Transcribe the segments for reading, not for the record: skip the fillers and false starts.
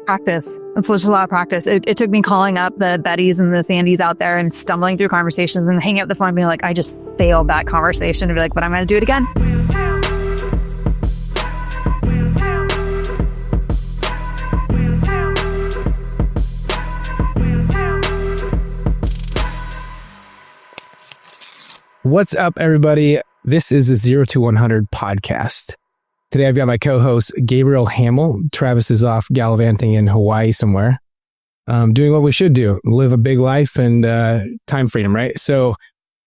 practice. It's just a lot of practice. It took me calling up the Bettys and the Sandys out there and stumbling through conversations and hanging up the phone and being like, I just failed that conversation, to be like, but I'm going to do it again. What's up, everybody? This is the 0 to 100 podcast. Today, I've got my co-host, Gabriel Hamill. Travis is off gallivanting in Hawaii somewhere, doing what we should do, live a big life and time freedom, right? So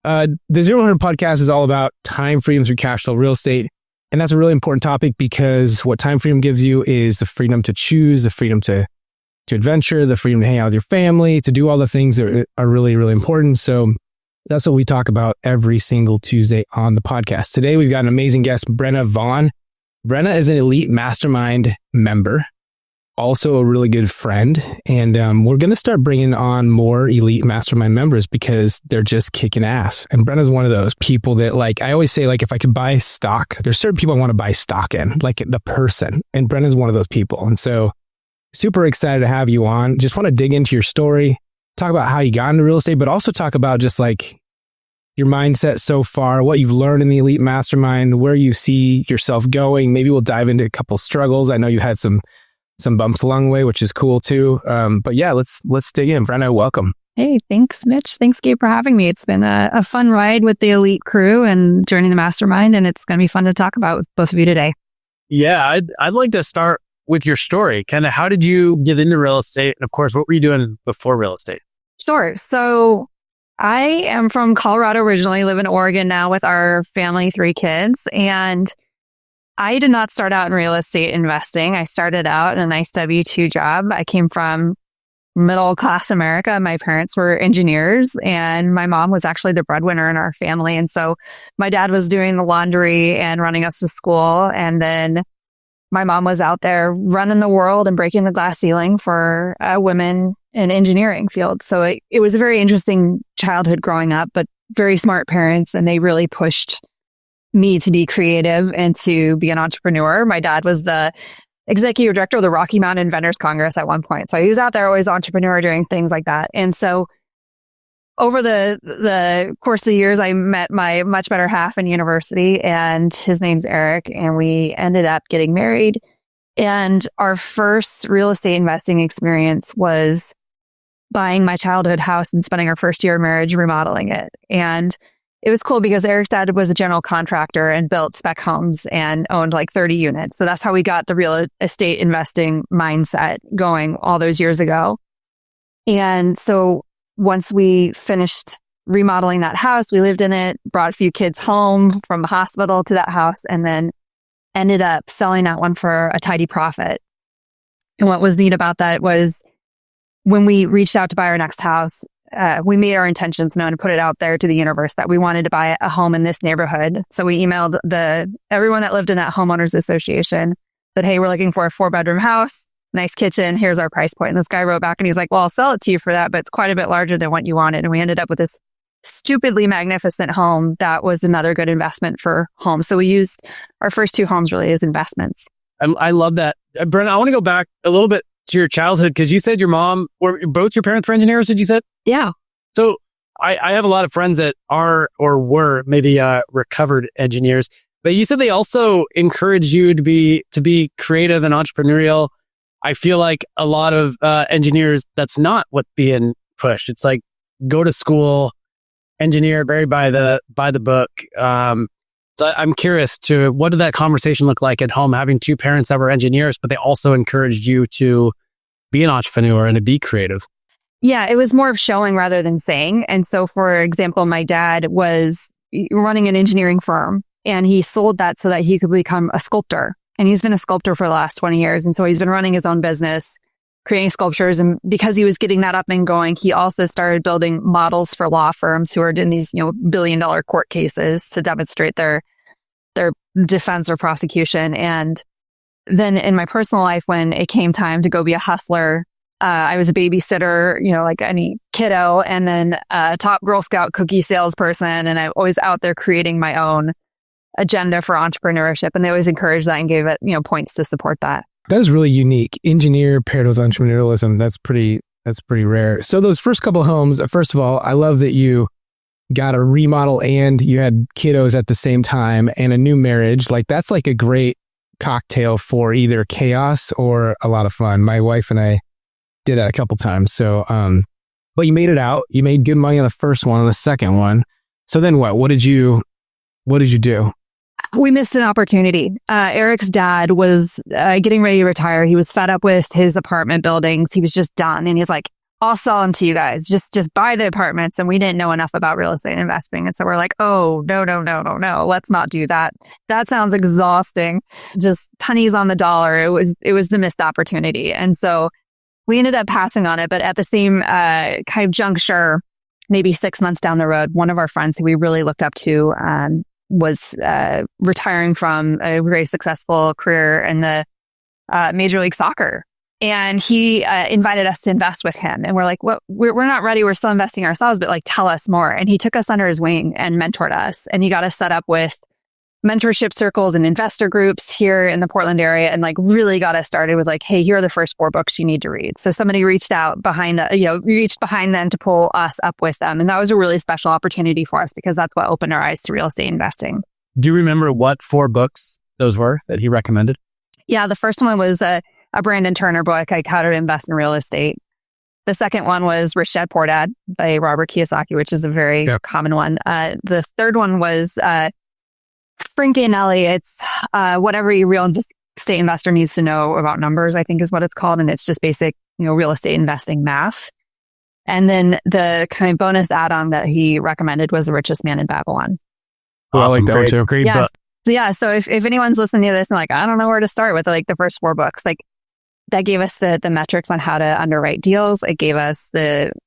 the 0 to 100 podcast is all about time freedom through cash flow real estate. And that's a really important topic because what time freedom gives you is the freedom to choose, the freedom to adventure, the freedom to hang out with your family, to do all the things that are really, really important. So that's what we talk about every single Tuesday on the podcast. Today, we've got an amazing guest, Brenna Vaughn. Brenna is an elite mastermind member, also a really good friend. And we're going to start bringing on more elite mastermind members because they're just kicking ass. And Brenna's one of those people that, like, I always say, like, if I could buy stock, there's certain people I want to buy stock in, like the person. And Brenna's one of those people. And so super excited to have you on. Just want to dig into your story, talk about how you got into real estate, but also talk about just like your mindset so far, what you've learned in the elite mastermind, where you see yourself going. Maybe we'll dive into a couple struggles. I know you had some bumps along the way, which is cool too. But yeah, let's dig in. Brenna, welcome. Hey, thanks, Mitch. Thanks, Gabe, for having me. It's been a fun ride with the elite crew and joining the mastermind, and it's going to be fun to talk about with both of you today. Yeah, I'd like to start with your story. Kind of how did you get into real estate? And of course, what were you doing before real estate? Sure. So I am from Colorado originally, live in Oregon now with our family, 3 kids. And I did not start out in real estate investing. I started out in a nice W-2 job. I came from middle class America. My parents were engineers and my mom was actually the breadwinner in our family. And so my dad was doing the laundry and running us to school. And then my mom was out there running the world and breaking the glass ceiling for women in engineering field. So it was a very interesting childhood growing up, but very smart parents. And they really pushed me to be creative and to be an entrepreneur. My dad was the executive director of the Rocky Mountain Inventors Congress at one point. So he was out there always entrepreneur doing things like that. And so over the course of the years, I met my much better half in university, and his name's Eric, and we ended up getting married. And our first real estate investing experience was buying my childhood house and spending our first year of marriage remodeling it. And it was cool because Eric's dad was a general contractor and built spec homes and owned like 30 units. So that's how we got the real estate investing mindset going all those years ago. And so once we finished remodeling that house, we lived in it, brought a few kids home from the hospital to that house, and then ended up selling that one for a tidy profit. And what was neat about that was when we reached out to buy our next house, we made our intentions known and put it out there to the universe that we wanted to buy a home in this neighborhood. So we emailed everyone that lived in that homeowners association that, hey, we're looking for a 4-bedroom house, nice kitchen, here's our price point. And this guy wrote back and he's like, well, I'll sell it to you for that, but it's quite a bit larger than what you wanted. And we ended up with this stupidly magnificent home that was another good investment for homes. So we used our first 2 homes really as investments. I love that. Brenna, I want to go back a little bit to your childhood because you said your mom, or both your parents were engineers, did you say? Yeah. So I have a lot of friends that are or were maybe recovered engineers, but you said they also encouraged you to be creative and entrepreneurial. I feel like a lot of engineers, that's not what's being pushed. It's like, go to school, engineer, very by the book. So I'm curious to what did that conversation look like at home, having 2 parents that were engineers, but they also encouraged you to be an entrepreneur and to be creative? Yeah, it was more of showing rather than saying. And so, for example, my dad was running an engineering firm and he sold that so that he could become a sculptor. And he's been a sculptor for the last 20 years. And so he's been running his own business, creating sculptures. And because he was getting that up and going, he also started building models for law firms who are in these, billion-dollar court cases to demonstrate their defense or prosecution. And then in my personal life, when it came time to go be a hustler, I was a babysitter, like any kiddo, and then a top Girl Scout cookie salesperson. And I'm always out there creating my own agenda for entrepreneurship. And they always encouraged that and gave it, points to support that. That is really unique. Engineer paired with entrepreneurialism. That's pretty rare. So those first couple homes, first of all, I love that you got a remodel and you had kiddos at the same time and a new marriage. Like that's like a great cocktail for either chaos or a lot of fun. My wife and I did that a couple times. So, but you made it out. You made good money on the first one, on the second one. So then what? What did you do? We missed an opportunity. Eric's dad was getting ready to retire. He was fed up with his apartment buildings. He was just done. And he's like, I'll sell them to you guys. Just buy the apartments. And we didn't know enough about real estate investing. And so we're like, oh, no. Let's not do that. That sounds exhausting. Just pennies on the dollar. It was the missed opportunity. And so we ended up passing on it. But at the same kind of juncture, maybe 6 months down the road, one of our friends who we really looked up to was retiring from a very successful career in the Major League Soccer. And he invited us to invest with him. And we're like, well, we're not ready. We're still investing ourselves, but like, tell us more. And he took us under his wing and mentored us. And he got us set up with mentorship circles and investor groups here in the Portland area, and like really got us started with like, hey, here are the first 4 books you need to read. So somebody reached behind them to pull us up with them. And that was a really special opportunity for us because that's what opened our eyes to real estate investing. Do you remember what 4 books those were that he recommended? Yeah, the first one was a Brandon Turner book, like How to Invest in Real Estate. The second one was Rich Dad Poor Dad by Robert Kiyosaki, which is a very common one. The third one was Frank Elliott's Whatever a Real Estate Investor Needs to Know About Numbers, I think is what it's called. And it's just basic, real estate investing math. And then the kind of bonus add-on that he recommended was The Richest Man in Babylon. Awesome. I like that one too. Great book. So if anyone's listening to this and like, I don't know where to start with like the first 4 books, like that gave us the metrics on how to underwrite deals. It gave us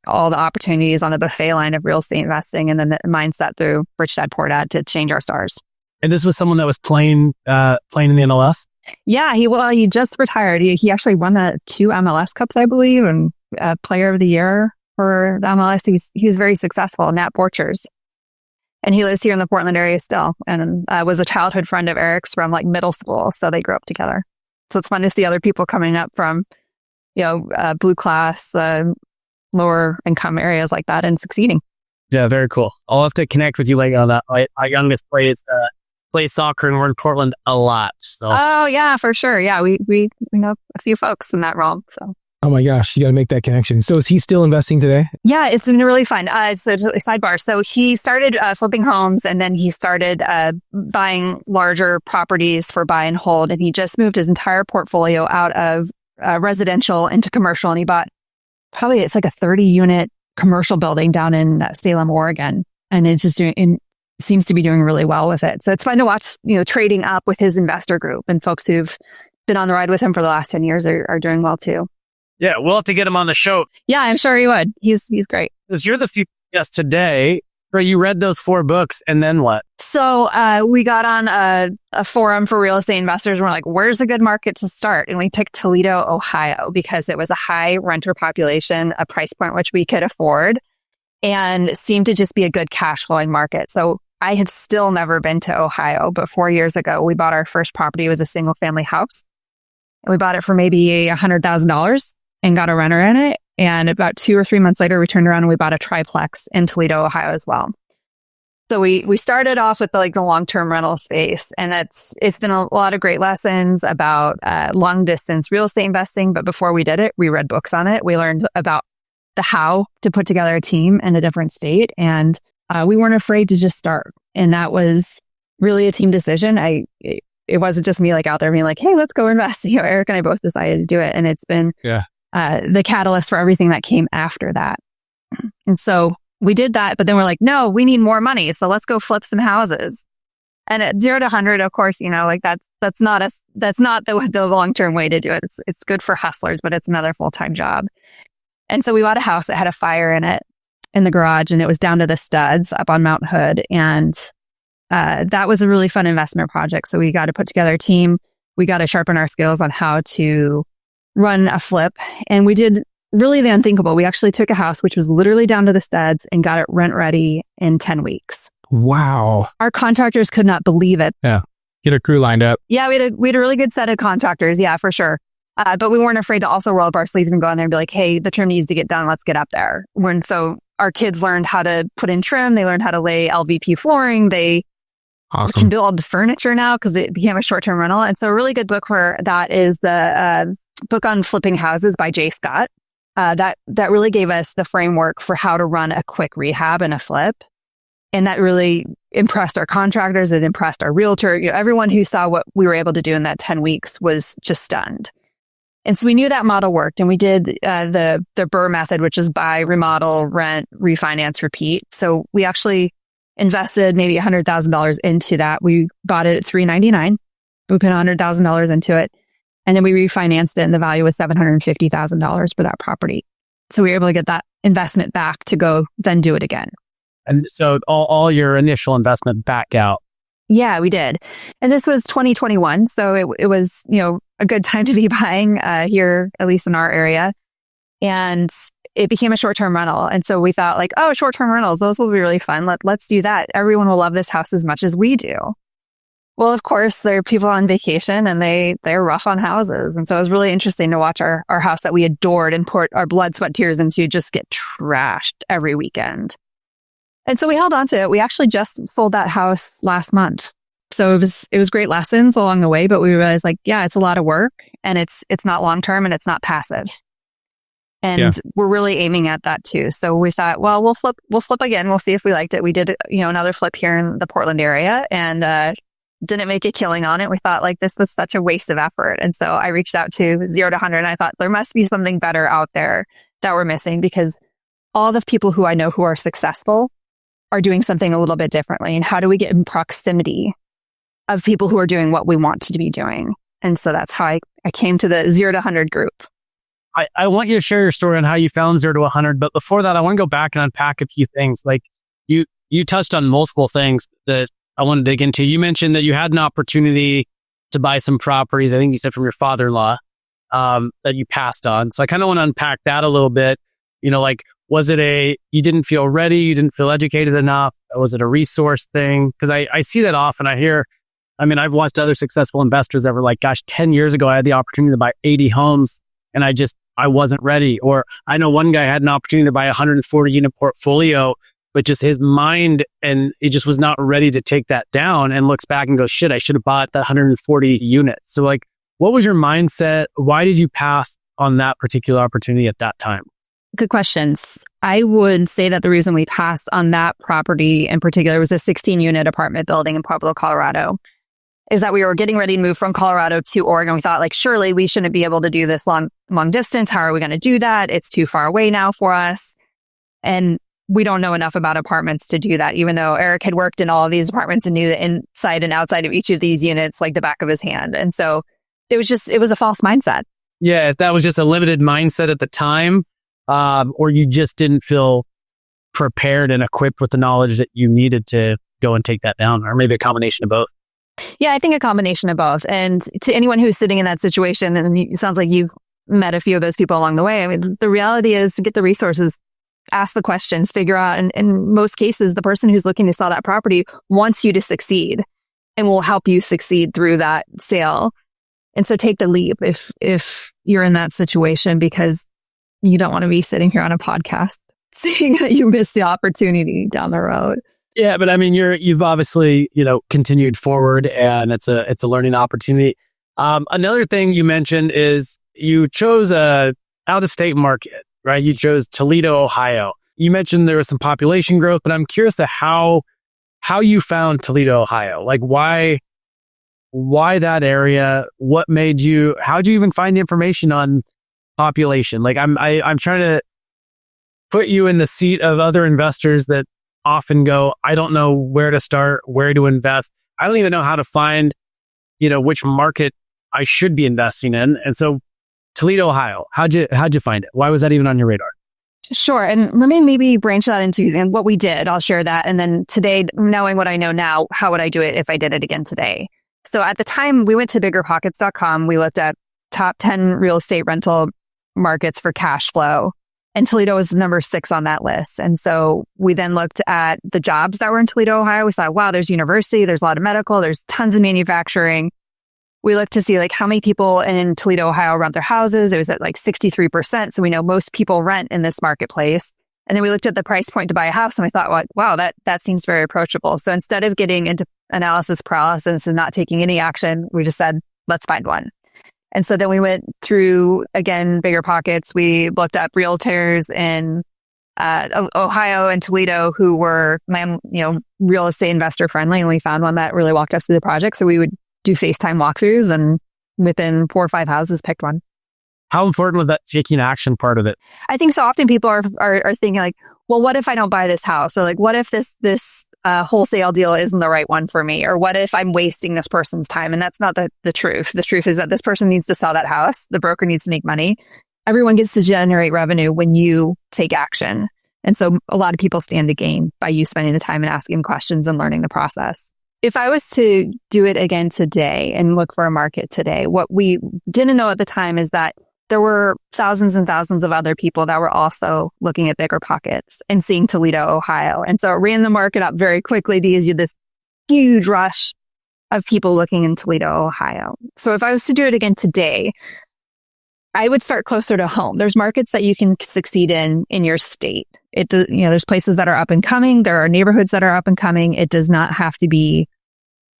all the opportunities on the buffet line of real estate investing, and then the mindset through Rich Dad Poor Dad to change our stars. And this was someone that was playing in the MLS? Yeah, he just retired. He actually won 2 MLS Cups, I believe, and Player of the Year for the MLS. He was very successful, Nat Borchers. And he lives here in the Portland area still, and was a childhood friend of Eric's from like middle school. So they grew up together. So it's fun to see other people coming up from, blue class, lower income areas like that and succeeding. Yeah, very cool. I'll have to connect with you later on that. Our youngest plays soccer, and we're in Portland a lot. So. Oh yeah, for sure. Yeah, we know a few folks in that realm. So. Oh my gosh, you got to make that connection. So is he still investing today? Yeah, it's been really fun. So sidebar. So he started flipping homes, and then he started buying larger properties for buy and hold. And he just moved his entire portfolio out of residential into commercial. And he bought it's like a 30-unit commercial building down in Salem, Oregon. And it's just seems to be doing really well with it. So it's fun to watch, trading up with his investor group, and folks who've been on the ride with him for the last 10 years are doing well too. Yeah, we'll have to get him on the show. Yeah, I'm sure he would. He's great. Because you're the few guests today, where you read those 4 books, and then what? So we got on a forum for real estate investors. And we're like, where's a good market to start? And we picked Toledo, Ohio, because it was a high renter population, a price point which we could afford, and seemed to just be a good cash flowing market. So I had still never been to Ohio, but 4 years ago, we bought our first property. It was a single family house. And we bought it for maybe $100,000 and got a renter in it. And about 2 or 3 months later, we turned around and we bought a triplex in Toledo, Ohio as well. So we started off with the long-term rental space, and it's been a lot of great lessons about long distance real estate investing. But before we did it, we read books on it. We learned about the how to put together a team in a different state. And we weren't afraid to just start. And that was really a team decision. It wasn't just me out there being like, hey, let's go invest. Eric and I both decided to do it. And it's been the catalyst for everything that came after that. And so we did that, but then we're like, no, we need more money. So let's go flip some houses. And at 0 to 100, of course, that's not the long-term way to do it. It's good for hustlers, but it's another full-time job. And so we bought a house that had a fire in it in the garage, and it was down to the studs up on Mount Hood. And that was a really fun investment project. So we got to put together a team. We got to sharpen our skills on how to run a flip. And we did really the unthinkable. We actually took a house which was literally down to the studs and got it rent ready in 10 weeks. Wow. Our contractors could not believe it. Yeah. Get a crew lined up. Yeah, we had a really good set of contractors. Yeah, for sure. But we weren't afraid to also roll up our sleeves and go in there and be like, hey, the trim needs to get done. Let's get up there. So our kids learned how to put in trim. They learned how to lay LVP flooring. They can build furniture now because it became a short-term rental. And so a really good book for that is the book on flipping houses by Jay Scott. That really gave us the framework for how to run a quick rehab and a flip. And that really impressed our contractors. It impressed our realtor. Everyone who saw what we were able to do in that 10 weeks was just stunned. And so we knew that model worked. And we did the BRRRR method, which is buy, remodel, rent, refinance, repeat. So we actually invested maybe $100,000 into that. We bought it at $399. We put $100,000 into it. And then we refinanced it, and the value was $750,000 for that property. So we were able to get that investment back to go then do it again. And so all your initial investment back out. Yeah, we did. And this was 2021. So it was, a good time to be buying here, at least in our area. And it became a short-term rental. And so we thought like, oh, short-term rentals, those will be really fun. Let's do that. Everyone will love this house as much as we do. Well, of course, there are people on vacation and they're rough on houses. And so it was really interesting to watch our house that we adored and poured our blood, sweat, tears into just get trashed every weekend. And so we held on to it. We actually just sold that house last month. So it was great lessons along the way, but we realized like, yeah, it's a lot of work and it's not long-term and it's not passive. And we're really aiming at that too. So we thought, well, we'll flip again. We'll see if we liked it. We did, another flip here in the Portland area and, didn't make a killing on it. We thought like this was such a waste of effort. And so I reached out to 0 to 100 and I thought there must be something better out there that we're missing because all the people who I know who are successful are doing something a little bit differently. And how do we get in proximity of people who are doing what we want to be doing? And so that's how I came to the 0 to 100 group. I want you to share your story on how you found 0 to 100. But before that, I want to go back and unpack a few things. Like you touched on multiple things that I want to dig into. You mentioned that you had an opportunity to buy some properties. I think you said from your father-in-law that you passed on. So I kind of want to unpack that a little bit. Was it you didn't feel ready? You didn't feel educated enough? Or was it a resource thing? Because I see that often. I've watched other successful investors that were like, gosh, 10 years ago, I had the opportunity to buy 80 homes and I wasn't ready. Or I know one guy had an opportunity to buy a 140 unit portfolio, but just his mind and he just was not ready to take that down and looks back and goes, shit, I should have bought the 140 units. So like, what was your mindset? Why did you pass on that particular opportunity at that time? Good questions. I would say that the reason we passed on that property in particular was a 16-unit apartment building in Pueblo, Colorado, is that we were getting ready to move from Colorado to Oregon. We thought like, surely we shouldn't be able to do this long distance. How are we going to do that? It's too far away now for us. And we don't know enough about apartments to do that, even though Eric had worked in all of these apartments and knew the inside and outside of each of these units like the back of his hand. And so it was a false mindset. Yeah, if that was just a limited mindset at the time, or you just didn't feel prepared and equipped with the knowledge that you needed to go and take that down, or maybe a combination of both. Yeah, I think a combination of both. And to anyone who's sitting in that situation, and it sounds like you've met a few of those people along the way, I mean, the reality is to get the resources, ask the questions, figure out, and in most cases, the person who's looking to sell that property wants you to succeed and will help you succeed through that sale. And so take the leap if you're in that situation, because you don't want to be sitting here on a podcast saying that you missed the opportunity down the road. Yeah, but I mean, you've obviously, continued forward and it's a learning opportunity. Another thing you mentioned is you chose a out-of-state market, right? You chose Toledo, Ohio. You mentioned there was some population growth, but I'm curious to how you found Toledo, Ohio. Like why that area? What made you? How'd you even find the information on population? Like I'm trying to put you in the seat of other investors that often go, I don't know where to start, where to invest. I don't even know how to find, which market I should be investing in. And so Toledo, Ohio, how'd you find it? Why was that even on your radar? Sure. And let me maybe branch that into and what we did. I'll share that. And then today, knowing what I know now, how would I do it if I did it again today? So at the time, we went to biggerpockets.com. We looked at top 10 real estate rental markets for cash flow. And Toledo was number 6 on that list. And so we then looked at the jobs that were in Toledo, Ohio. We saw, wow, there's university, there's a lot of medical, there's tons of manufacturing. We looked to see like how many people in Toledo, Ohio rent their houses. It was at like 63%. So we know most people rent in this marketplace. And then we looked at the price point to buy a house and we thought, well, wow, that seems very approachable. So instead of getting into analysis paralysis and not taking any action, we just said, let's find one. And so then we went through, again, BRRRR. We looked up realtors in Ohio and Toledo who were, real estate investor friendly. And we found one that really walked us through the project. So we would do FaceTime walkthroughs and within 4 or 5 houses, picked one. How important was that taking action part of it? I think so often people are thinking like, well, what if I don't buy this house? Or like, what if this wholesale deal isn't the right one for me? Or what if I'm wasting this person's time? And that's not the truth. The truth is that this person needs to sell that house. The broker needs to make money. Everyone gets to generate revenue when you take action. And so a lot of people stand to gain by you spending the time and asking questions and learning the process. If I was to do it again today and look for a market today, what we didn't know at the time is that there were thousands and thousands of other people that were also looking at BRRRR and seeing Toledo, Ohio. And so it ran the market up very quickly because you had this huge rush of people looking in Toledo, Ohio. So if I was to do it again today, I would start closer to home. There's markets that you can succeed in your state. There's places that are up and coming. There are neighborhoods that are up and coming. It does not have to be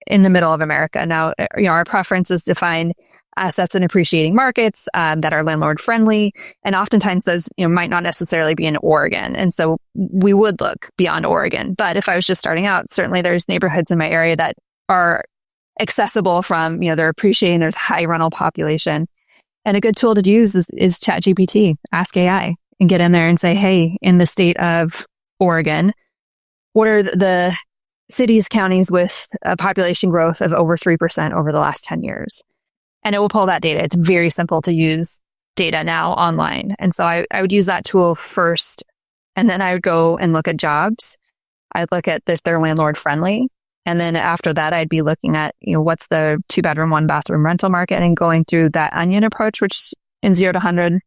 in the middle of America. Now, our preference is to find assets in appreciating markets that are landlord friendly. And oftentimes those, might not necessarily be in Oregon. And so we would look beyond Oregon. But if I was just starting out, certainly there's neighborhoods in my area that are accessible from, they're appreciating, there's high rental population. And a good tool to use is ChatGPT, Ask AI, and get in there and say, hey, in the state of Oregon, what are the cities, counties with a population growth of over 3% over the last 10 years? And it will pull that data. It's very simple to use data now online. And so I would use that tool first. And then I would go and look at jobs. I'd look at if they're landlord friendly. And then after that, I'd be looking at, what's the 2-bedroom, 1-bathroom rental market and going through that onion approach, which in 0 to 100,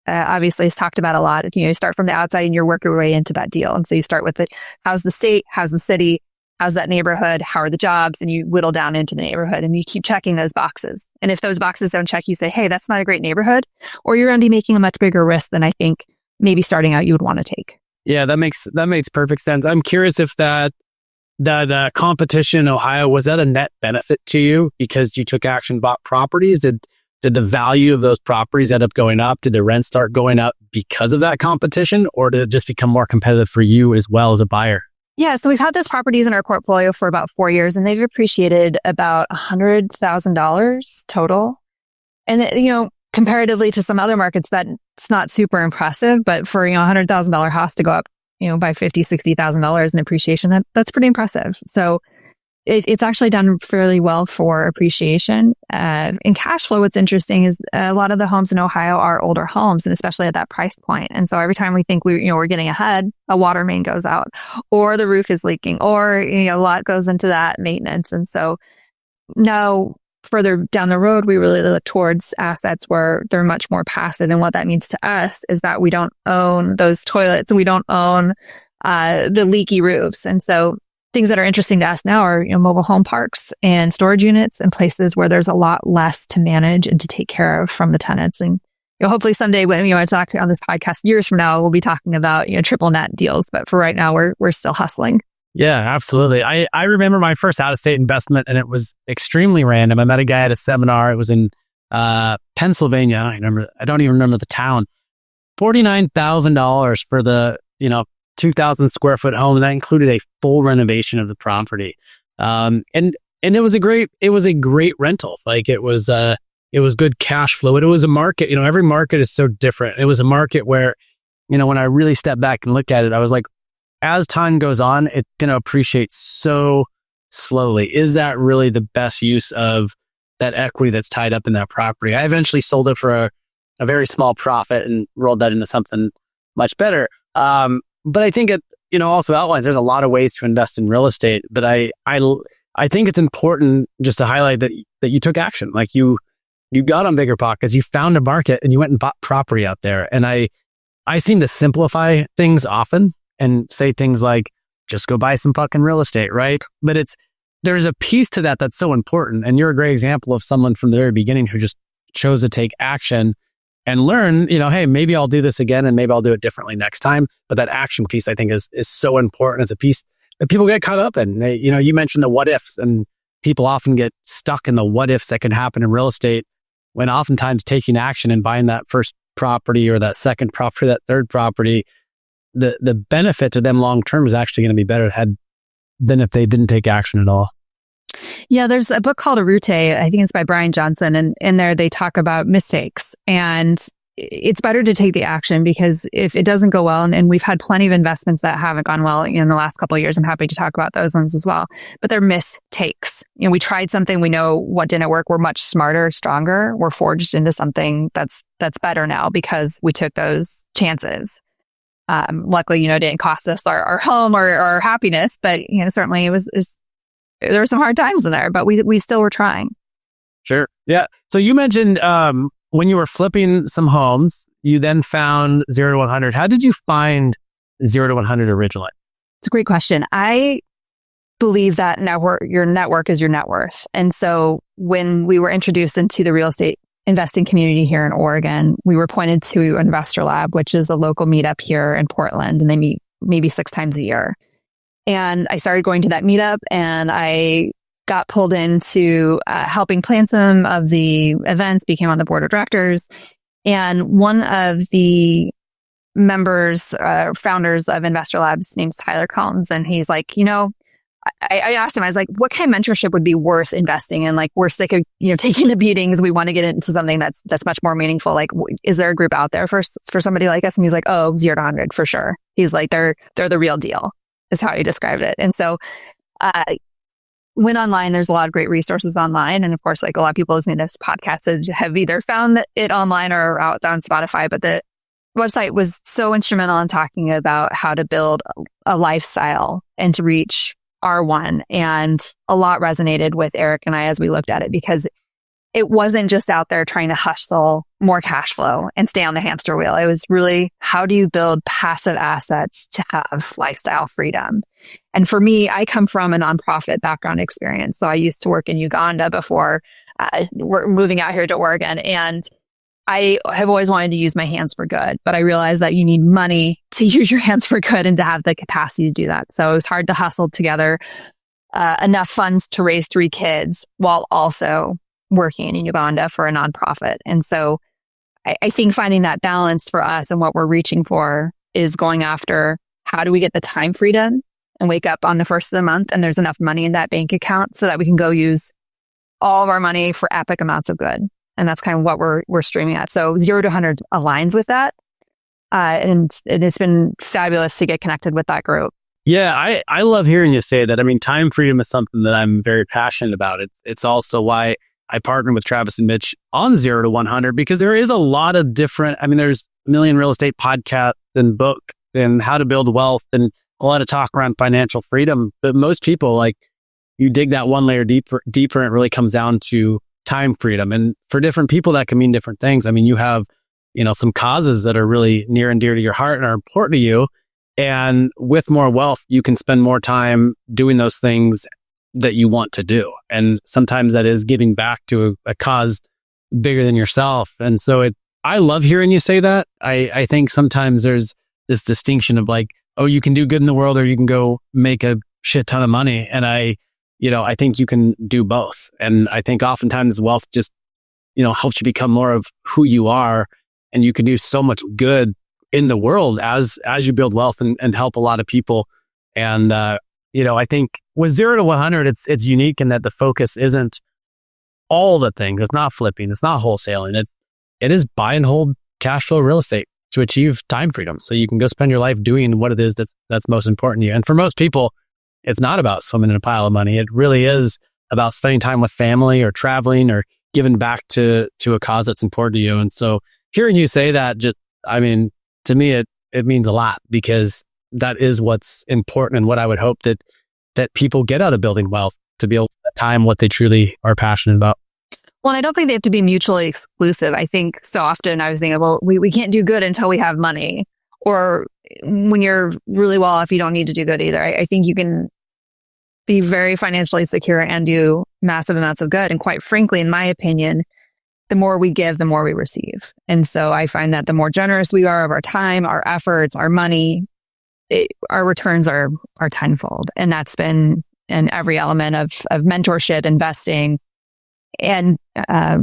obviously is talked about a lot. You start from the outside and you work your way into that deal. And so you start with how's the state, how's the city, how's that neighborhood? How are the jobs? And you whittle down into the neighborhood and you keep checking those boxes. And if those boxes don't check, you say, hey, that's not a great neighborhood, or you're going to be making a much bigger risk than I think maybe starting out you would want to take. Yeah, that makes perfect sense. I'm curious if that competition in Ohio, was that a net benefit to you because you took action, bought properties? Did the value of those properties end up going up? Did the rent start going up because of that competition, or did it just become more competitive for you as well as a buyer? Yeah, so we've had those properties in our portfolio for about 4 years, and they've appreciated about $100,000 total. And comparatively to some other markets, that's not super impressive. But for a $100,000 house to go up, by $50,000, $60,000 in appreciation, that's pretty impressive. So it's actually done fairly well for appreciation. In cash flow, what's interesting is a lot of the homes in Ohio are older homes, and especially at that price point. And so every time we think we're getting ahead, a water main goes out, or the roof is leaking, or a lot goes into that maintenance. And so now further down the road, we really look towards assets where they're much more passive. And what that means to us is that we don't own those toilets, and we don't own the leaky roofs. And so things that are interesting to us now are mobile home parks and storage units and places where there's a lot less to manage and to take care of from the tenants. And hopefully someday when I talk on this podcast years from now, we'll be talking about triple net deals. But for right now, we're still hustling. Yeah, absolutely. I remember my first out-of-state investment, and it was extremely random. I met a guy at a seminar. It was in Pennsylvania. I don't even remember the town. $49,000 for the 2,000 square foot home, and that included a full renovation of the property. And it was a great rental. Like it was good cash flow. It was a market. Every market is so different. It was a market where, when I really stepped back and looked at it, I was like, as time goes on, it's going to appreciate so slowly. Is that really the best use of that equity that's tied up in that property? I eventually sold it for a very small profit and rolled that into something much better. But I think it, also outlines there's a lot of ways to invest in real estate. But I think it's important just to highlight that you took action. Like you got on BRRRR, you found a market and you went and bought property out there. And I I seem to simplify things often and say things like, just go buy some fucking real estate, right? But there's a piece to that that's so important. And you're a great example of someone from the very beginning who just chose to take action and learn, hey, maybe I'll do this again and maybe I'll do it differently next time. But that action piece, I think, is so important. It's a piece that people get caught up in. You mentioned the what ifs, and people often get stuck in the what ifs that can happen in real estate, when oftentimes taking action and buying that first property or that second property, that third property, the benefit to them long term is actually going to be better than if they didn't take action at all. Yeah, there's a book called Arbitrage. I think it's by Brian Johnson. And in there, they talk about mistakes. And it's better to take the action, because if it doesn't go well, and we've had plenty of investments that haven't gone well in the last couple of years, I'm happy to talk about those ones as well. But they're mistakes. We tried something, we know what didn't work. We're much smarter, stronger. We're forged into something that's better now because we took those chances. Luckily, it didn't cost us our home or our happiness, but certainly there were some hard times in there, but we still were trying. Sure. Yeah. So you mentioned when you were flipping some homes, you then found 0 to 100. How did you find 0 to 100 originally? It's a great question. I believe that your network is your net worth. And so when we were introduced into the real estate investing community here in Oregon, we were pointed to Investor Lab, which is a local meetup here in Portland, and they meet maybe 6 times a year. And I started going to that meetup, and I got pulled into helping plan some of the events, became on the board of directors. And one of the members, founders of Investor Labs, named Tyler Combs, and he's like, I asked him, I was like, what kind of mentorship would be worth investing in? Like, we're sick of, taking the beatings. We want to get into something that's much more meaningful. Like, is there a group out there for somebody like us? And he's like, 0 to 100 for sure. He's like, they're the real deal, is how he described it. And so, went online. There's a lot of great resources online. And of course, like a lot of people listening to this podcast have either found it online or out on Spotify, but the website was so instrumental in talking about how to build a lifestyle and to reach R1. And a lot resonated with Eric and I as we looked at it, because it wasn't just out there trying to hustle more cash flow and stay on the hamster wheel. It was really, how do you build passive assets to have lifestyle freedom? And for me, I come from a nonprofit background experience. So I used to work in Uganda before we're moving out here to Oregon. And I have always wanted to use my hands for good, but I realized that you need money to use your hands for good and to have the capacity to do that. So it was hard to hustle together enough funds to raise 3 kids while also working in Uganda for a nonprofit. And so I think finding that balance for us and what we're reaching for is going after, how do we get the time freedom and wake up on the first of the month and there's enough money in that bank account so that we can go use all of our money for epic amounts of good. And that's kind of what we're streaming at. So 0 to 100 aligns with that. And it's been fabulous to get connected with that group. Yeah, I love hearing you say that. I mean, time freedom is something that I'm very passionate about. It's also why I partnered with Travis and Mitch on 0 to 100, because there is a lot of different, there's a million real estate podcasts and book and how to build wealth and a lot of talk around financial freedom. But most people, like, you dig that one layer deeper, and it really comes down to time freedom. And for different people, that can mean different things. You have, some causes that are really near and dear to your heart and are important to you. And with more wealth, you can spend more time doing those things that you want to do. And sometimes that is giving back to a cause bigger than yourself. And so I love hearing you say that. I think sometimes there's this distinction of like, oh, you can do good in the world or you can go make a shit ton of money. And I think you can do both. And I think oftentimes wealth just, helps you become more of who you are, and you can do so much good in the world as you build wealth and help a lot of people. And, I think with 0 to 100, it's unique in that the focus isn't all the things. It's not flipping. It's not wholesaling. It is buy and hold cash flow real estate to achieve time freedom. So you can go spend your life doing what it is that's most important to you. And for most people, it's not about swimming in a pile of money. It really is about spending time with family or traveling or giving back to a cause that's important to you. And so hearing you say that, to me, it means a lot, because that is what's important and what I would hope that people get out of building wealth, to be able to time what they truly are passionate about. Well, I don't think they have to be mutually exclusive. I think so often I was thinking, well, we can't do good until we have money. or when you're really well off, you don't need to do good either. I think you can be very financially secure and do massive amounts of good. And quite frankly, in my opinion, the more we give, the more we receive. And so I find that the more generous we are of our time, our efforts, our money, our returns are tenfold. And that's been in every element of mentorship, investing, and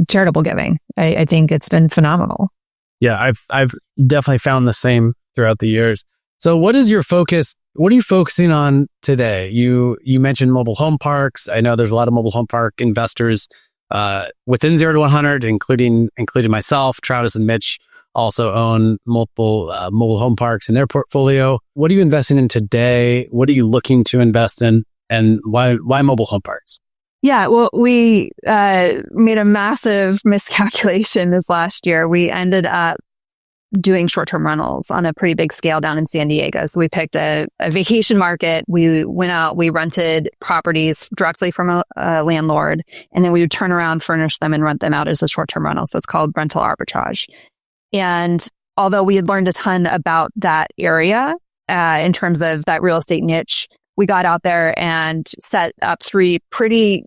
charitable giving. I think it's been phenomenal. Yeah, I've definitely found the same throughout the years. So what is your focus? What are you focusing on today? You mentioned mobile home parks. I know there's a lot of mobile home park investors within 0 to 100, including myself. Travis and Mitch also own multiple mobile home parks in their portfolio. What are you investing in today? What are you looking to invest in? And why mobile home parks? Yeah, well, we made a massive miscalculation this last year. We ended up doing short-term rentals on a pretty big scale down in San Diego. So we picked a vacation market. We went out, we rented properties directly from a landlord, and then we would turn around, furnish them, and rent them out as a short-term rental. So it's called rental arbitrage. And although we had learned a ton about that area in terms of that real estate niche, we got out there and set up 3 pretty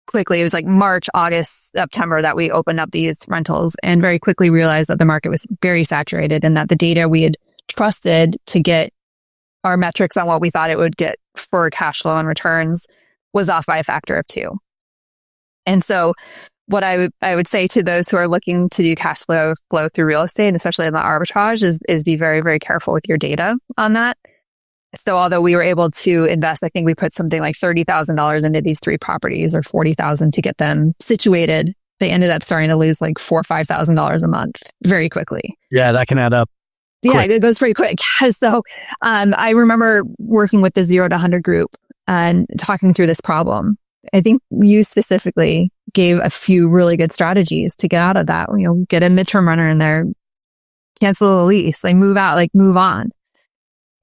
quickly. It was like March, August, September that we opened up these rentals, and very quickly realized that the market was very saturated and that the data we had trusted to get our metrics on what we thought it would get for cash flow and returns was off by a factor of 2. And so what I would say to those who are looking to do cash flow through real estate, and especially in the arbitrage, is be very, very careful with your data on that. So although we were able to invest, I think we put something like $30,000 into these 3 properties, or $40,000 to get them situated, they ended up starting to lose like $4,000 or $5,000 a month very quickly. Yeah, that can add up. Yeah, quick. it goes pretty quick. So I remember working with the 0 to 100 group and talking through this problem. I think you specifically gave a few really good strategies to get out of that. Get a midterm renter in there, cancel the lease, move out, move on.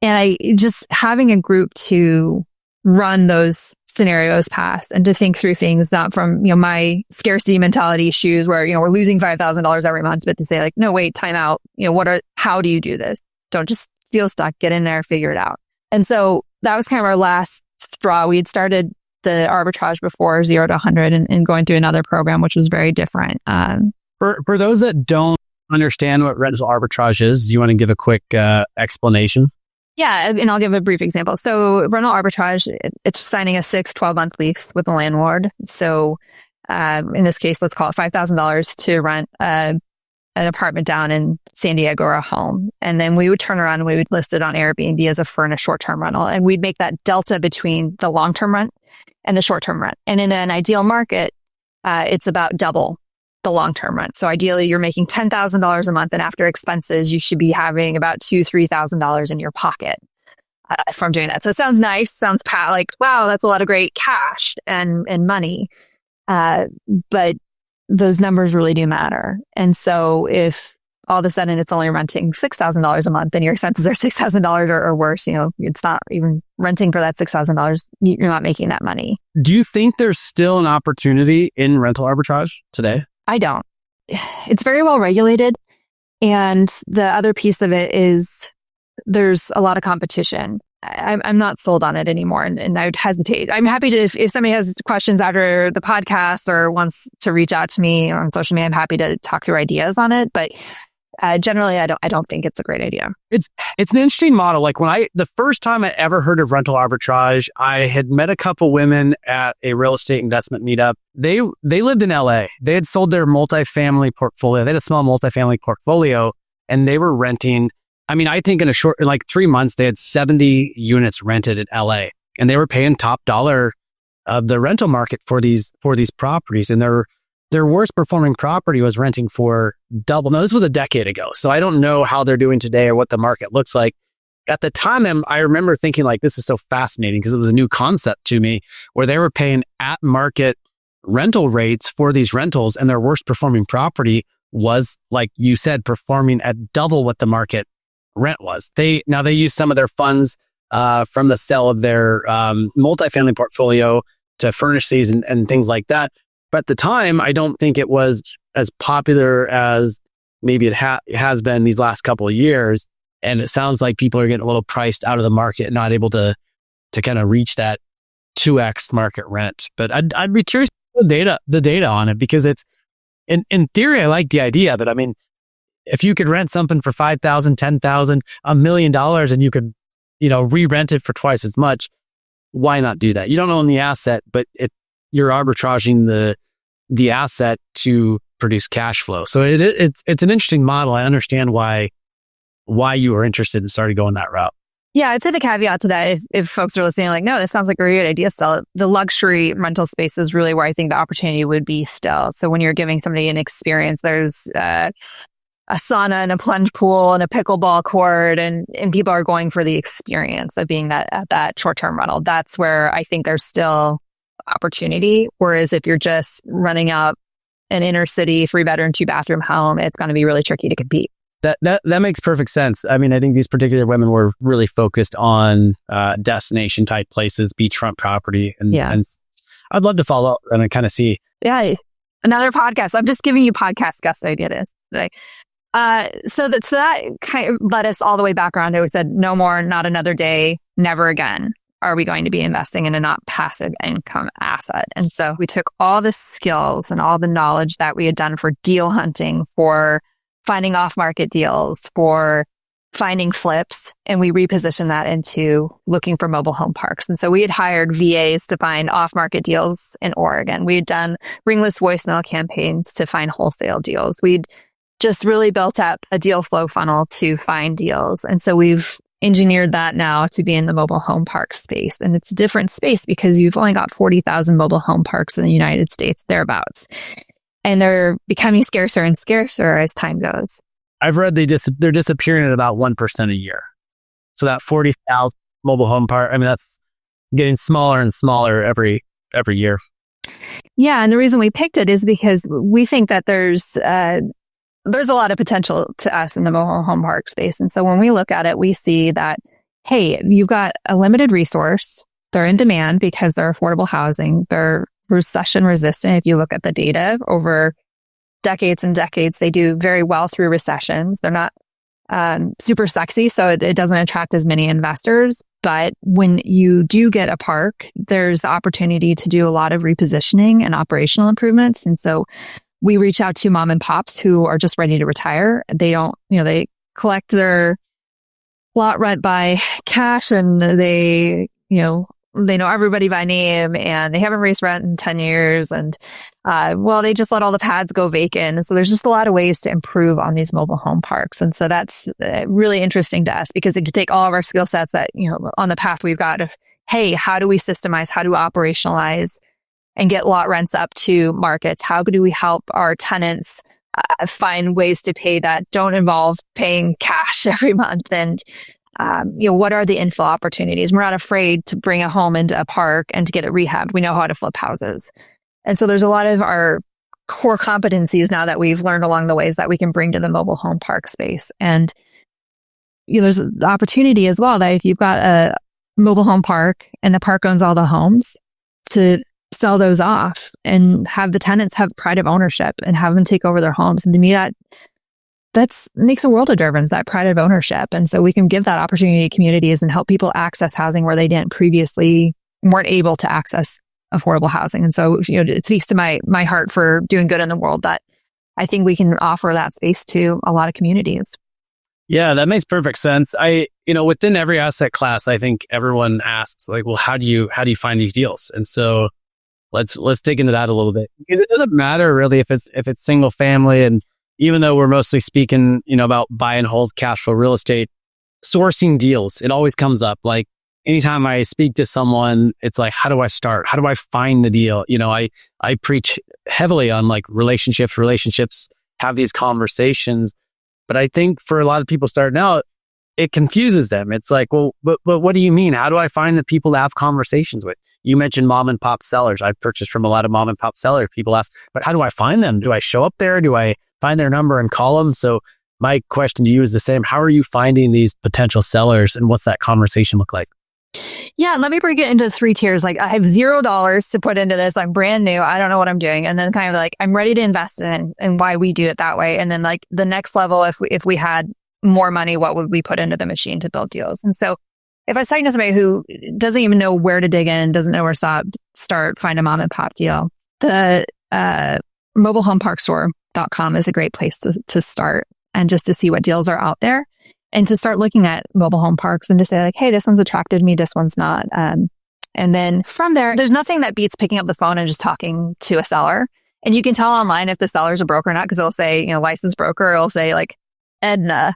And just having a group to run those scenarios past and to think through things, not from, my scarcity mentality shoes where, we're losing $5,000 every month, but to say no, wait, time out. How do you do this? Don't just feel stuck, get in there, figure it out. And so that was kind of our last straw. We had started the arbitrage before 0 to 100 and going through another program, which was very different. For those that don't understand what rental arbitrage is, do you want to give a quick explanation? Yeah, and I'll give a brief example. So rental arbitrage, it's signing a 12-month lease with a landlord. So in this case, let's call it $5,000 to rent an apartment down in San Diego or a home. And then we would turn around and we would list it on Airbnb as a furnished short-term rental. And we'd make that delta between the long-term rent and the short-term rent. And in an ideal market, it's about double the long-term rent. So ideally, you're making $10,000 a month, and after expenses, you should be having about $2,000-$3,000 in your pocket from doing that. So it sounds nice, sounds wow, that's a lot of great cash and money. But those numbers really do matter. And so if all of a sudden it's only renting $6,000 a month, and your expenses are $6,000 or worse, it's not even renting for that $6,000. You're not making that money. Do you think there's still an opportunity in rental arbitrage today? I don't. It's very well regulated. And the other piece of it is there's a lot of competition. I'm not sold on it anymore, and I would hesitate. I'm happy to, if somebody has questions after the podcast or wants to reach out to me on social media, I'm happy to talk through ideas on it. But generally, I don't think it's a great idea. It's an interesting model. The first time I ever heard of rental arbitrage, I had met a couple women at a real estate investment meetup. They lived in LA. They had sold their multifamily portfolio. They had a small multifamily portfolio, and they were renting. I think in 3 months, they had 70 units rented in LA, and they were paying top dollar of the rental market for these properties. And their worst performing property was renting for double. Now, this was a decade ago, so I don't know how they're doing today or what the market looks like. At the time, I remember thinking this is so fascinating because it was a new concept to me, where they were paying at market rental rates for these rentals, and their worst performing property was, like you said, performing at double what the market rent was. They use some of their funds from the sale of their multifamily portfolio to furnish these and things like that. But at the time, I don't think it was as popular as maybe it has been these last couple of years. And it sounds like people are getting a little priced out of the market, not able to kind of reach that 2x market rent. But I'd be curious the data on it, because it's in theory, I like the idea that, I mean, if you could rent something for $5,000, $10,000, $1 million, and you could, re-rent it for twice as much, why not do that? You don't own the asset, but you're arbitraging the asset to produce cash flow. So it's an interesting model. I understand why you were interested in starting going that route. Yeah, I'd say the caveat to that, if folks are listening, like, no, this sounds like a great idea still, the luxury rental space is really where I think the opportunity would be still. So when you're giving somebody an experience, there's a sauna and a plunge pool and a pickleball court, and people are going for the experience of being at that short-term rental. That's where I think there's still opportunity. Whereas if you're just running up an inner city 3-bedroom, 2-bathroom home, it's going to be really tricky to compete. That makes perfect sense. I mean, I think these particular women were really focused on destination type places, beachfront property. And I'd love to follow up and kind of see. Yeah. Another podcast. I'm just giving you podcast guest ideas today. So that kind of led us all the way back around to, we said, no more, not another day, never again are we going to be investing in a not passive income asset. And so we took all the skills and all the knowledge that we had done for deal hunting, for finding off-market deals, for finding flips, and we repositioned that into looking for mobile home parks. And so we had hired VAs to find off-market deals in Oregon. We had done ringless voicemail campaigns to find wholesale deals. We'd just really built up a deal flow funnel to find deals. And so we've engineered that now to be in the mobile home park space. And it's a different space because you've only got 40,000 mobile home parks in the United States, thereabouts. And they're becoming scarcer and scarcer as time goes. I've read they're disappearing at about 1% a year. So that 40,000 mobile home park, I mean, that's getting smaller and smaller every year. Yeah, and the reason we picked it is because we think that there's a lot of potential to us in the mobile home park space. And so when we look at it, we see that, hey, you've got a limited resource. They're in demand because they're affordable housing. They're recession resistant. If you look at the data over decades and decades, they do very well through recessions. They're not super sexy, so it doesn't attract as many investors. But when you do get a park, there's the opportunity to do a lot of repositioning and operational improvements. And so we reach out to mom and pops who are just ready to retire. They don't, they collect their lot rent by cash, and they know everybody by name, and they haven't raised rent in 10 years. And, they just let all the pads go vacant. And so there's just a lot of ways to improve on these mobile home parks. And so that's really interesting to us because it could take all of our skill sets that, on the path we've got of, hey, how do we systemize? How do we operationalize and get lot rents up to markets? How do we help our tenants find ways to pay that don't involve paying cash every month? And what are the infill opportunities? We're not afraid to bring a home into a park and to get it rehabbed. We know how to flip houses. And so there's a lot of our core competencies now that we've learned along the ways that we can bring to the mobile home park space. And there's the opportunity as well that if you've got a mobile home park and the park owns all the homes, to sell those off and have the tenants have pride of ownership and have them take over their homes. And to me, that makes a world of difference, that pride of ownership. And so we can give that opportunity to communities and help people access housing where they weren't able to access affordable housing. And so, it speaks to my heart for doing good in the world that I think we can offer that space to a lot of communities. Yeah, that makes perfect sense. Within every asset class, I think everyone asks like, well, how do you find these deals? And so let's dig into that a little bit, because it doesn't matter really if it's single family. And even though we're mostly speaking, about buy and hold cash flow real estate, sourcing deals, it always comes up. Like anytime I speak to someone, it's like, how do I start? How do I find the deal? I preach heavily on like relationships, have these conversations. But I think for a lot of people starting out, it confuses them. It's like, well, but what do you mean? How do I find the people to have conversations with? You mentioned mom and pop sellers. I've purchased from a lot of mom and pop sellers. People ask, but how do I find them? Do I show up there? Do I find their number and call them? So my question to you is the same. How are you finding these potential sellers, and what's that conversation look like? Yeah, let me break it into 3 tiers. Like, I have $0 to put into this. I'm brand new. I don't know what I'm doing. And then kind of like, I'm ready to invest in, and why we do it that way. And then like the next level, if we had more money, what would we put into the machine to build deals? And so if I was talking to somebody who doesn't even know where to dig in, doesn't know where to start, find a mom and pop deal, the mobilehomeparkstore.com is a great place to start, and just to see what deals are out there and to start looking at mobile home parks and to say like, hey, this one's attracted me, this one's not. And then from there, there's nothing that beats picking up the phone and just talking to a seller. And you can tell online if the seller's a broker or not, because it'll say, licensed broker, or it'll say like Edna.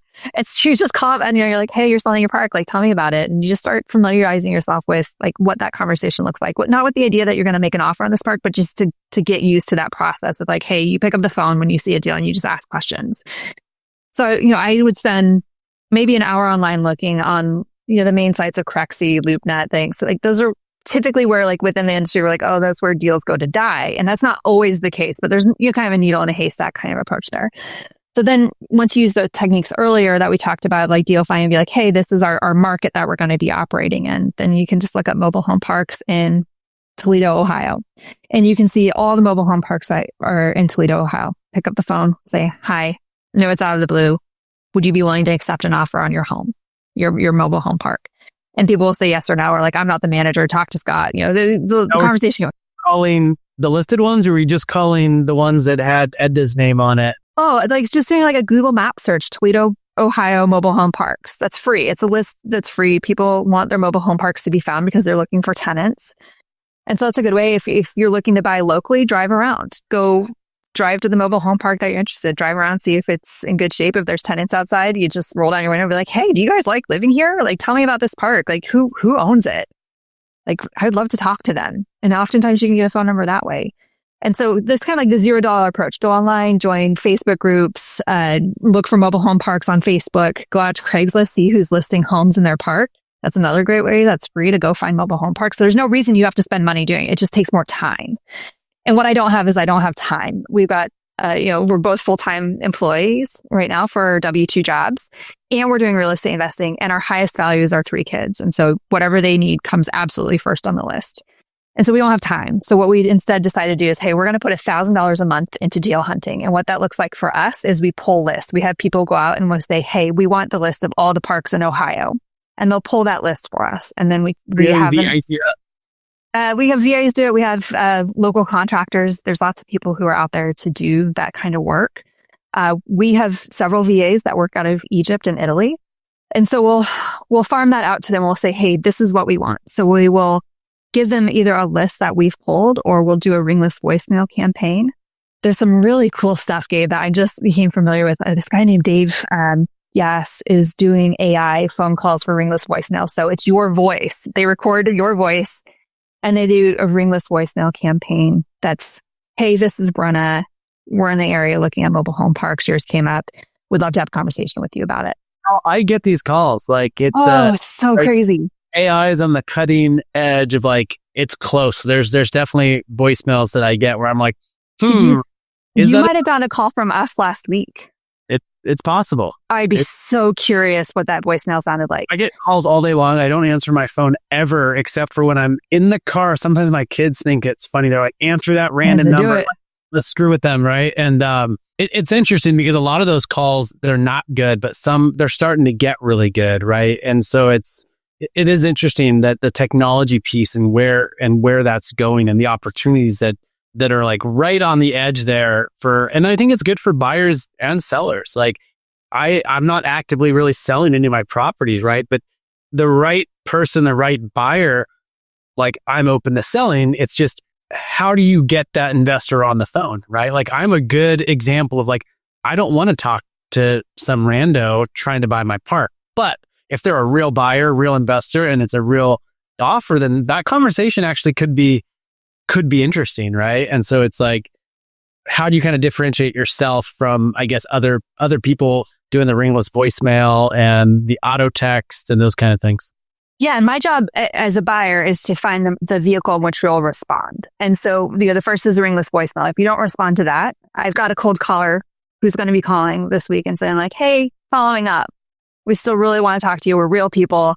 You just call up and you're like, hey, you're selling your park. Like, tell me about it. And you just start familiarizing yourself with like what that conversation looks like. Not with the idea that you're going to make an offer on this park, but just to get used to that process of like, hey, you pick up the phone when you see a deal and you just ask questions. So, I would spend maybe an hour online looking on, the main sites of Crexy, LoopNet, things. So, like those are typically where like within the industry, we're like, oh, that's where deals go to die. And that's not always the case, but there's kind of a needle in a haystack kind of approach there. So then once you use the techniques earlier that we talked about, like deal find and be like, hey, this is our market that we're going to be operating in. Then you can just look up mobile home parks in Toledo, Ohio. And you can see all the mobile home parks that are in Toledo, Ohio. Pick up the phone, say, hi, I know it's out of the blue. Would you be willing to accept an offer on your home, your mobile home park? And people will say yes or no, or like, I'm not the manager, talk to Scott. The conversation going. Calling the listed ones, or were you just calling the ones that had Edna's name on it? Oh, like just doing like a Google map search, Toledo, Ohio mobile home parks. That's free. It's a list that's free. People want their mobile home parks to be found because they're looking for tenants. And so that's a good way. If you're looking to buy locally, drive around. Go drive to the mobile home park that you're interested. Drive around, see if it's in good shape. If there's tenants outside, you just roll down your window and be like, hey, do you guys like living here? Like, tell me about this park. Like, who owns it? Like, I'd love to talk to them. And oftentimes you can get a phone number that way. And so there's kind of like the $0 approach. Go online, join Facebook groups, look for mobile home parks on Facebook, go out to Craigslist, see who's listing homes in their park. That's another great way. That's free to go find mobile home parks. So there's no reason you have to spend money doing it. It just takes more time. And what I don't have is I don't have time. We've got, we're both full-time employees right now for our W-2 jobs, and we're doing real estate investing, and our highest value is our 3 kids. And so whatever they need comes absolutely first on the list. And so we don't have time. So what we instead decided to do is, hey, we're going to put $1,000 a month into deal hunting. And what that looks like for us is we pull lists. We have people go out and we'll say, hey, we want the list of all the parks in Ohio. And they'll pull that list for us. And then we have we have VAs do it. We have local contractors. There's lots of people who are out there to do that kind of work. We have several VAs that work out of Egypt and Italy. And so we'll farm that out to them. We'll say, hey, this is what we want. So we will give them either a list that we've pulled, or we'll do a ringless voicemail campaign. There's some really cool stuff, Gabe, that I just became familiar with. This guy named Dave is doing AI phone calls for ringless voicemail. So it's your voice. They record your voice and they do a ringless voicemail campaign that's, hey, this is Brenna. We're in the area looking at mobile home parks. Yours came up. We'd love to have a conversation with you about it. Oh, I get these calls. Like it's it's so crazy. AI is on the cutting edge of like, it's close. There's definitely voicemails that I get where I'm like, you might have gotten a call from us last week. It's possible. I'd be so curious what that voicemail sounded like. I get calls all day long. I don't answer my phone ever, except for when I'm in the car. Sometimes my kids think it's funny. They're like, answer that random number. Like, let's screw with them, right? And it's interesting because a lot of those calls, they're not good, but some, they're starting to get really good, right? And so it is interesting that the technology piece and where that's going and the opportunities that are like right on the edge there and I think it's good for buyers and sellers. Like I'm not actively really selling any of my properties, right? But the right person, the right buyer, like I'm open to selling. It's just, how do you get that investor on the phone, right? Like I'm a good example of like, I don't want to talk to some rando trying to buy my park, but if they're a real buyer, real investor, and it's a real offer, then that conversation actually could be interesting, right? And so it's like, how do you kind of differentiate yourself from, I guess, other people doing the ringless voicemail and the auto text and those kind of things? Yeah, and my job as a buyer is to find the vehicle in which you'll respond. And so the first is a ringless voicemail. If you don't respond to that, I've got a cold caller who's going to be calling this week and saying like, hey, following up. We still really want to talk to you. We're real people.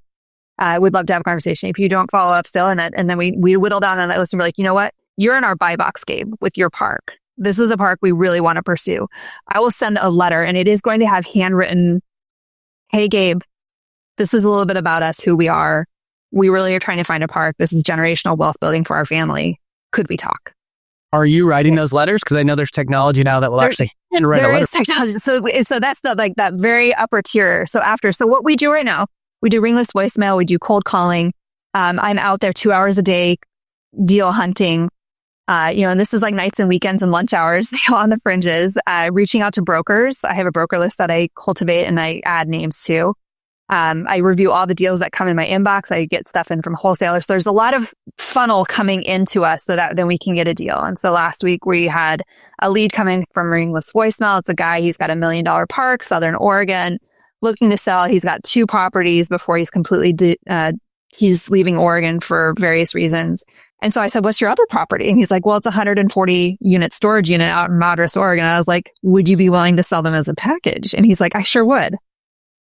We'd love to have a conversation. If you don't follow up still, and then we whittle down on that list and we're like, you know what? You're in our buy box, Gabe, with your park. This is a park we really want to pursue. I will send a letter, and it is going to have handwritten hey, Gabe, this is a little bit about us, who we are. We really are trying to find a park. This is generational wealth building for our family. Could we talk? Are you writing those letters? Because I know there's technology now that will actually handwrite a letter. There is technology. So that's that very upper tier. So what we do right now, we do ringless voicemail. We do cold calling. I'm out there 2 hours a day, deal hunting. And this is like nights and weekends and lunch hours on the fringes, reaching out to brokers. I have a broker list that I cultivate and I add names to. I review all the deals that come in my inbox. I get stuff in from wholesalers. So there's a lot of funnel coming into us so that then we can get a deal. And so last week we had a lead coming from ringless voicemail. It's a guy, he's got $1 million park, Southern Oregon, looking to sell. He's got 2 properties before he's completely, he's leaving Oregon for various reasons. And so I said, what's your other property? And he's like, well, it's a 140 unit storage unit out in Madras, Oregon. I was like, would you be willing to sell them as a package? And he's like, I sure would.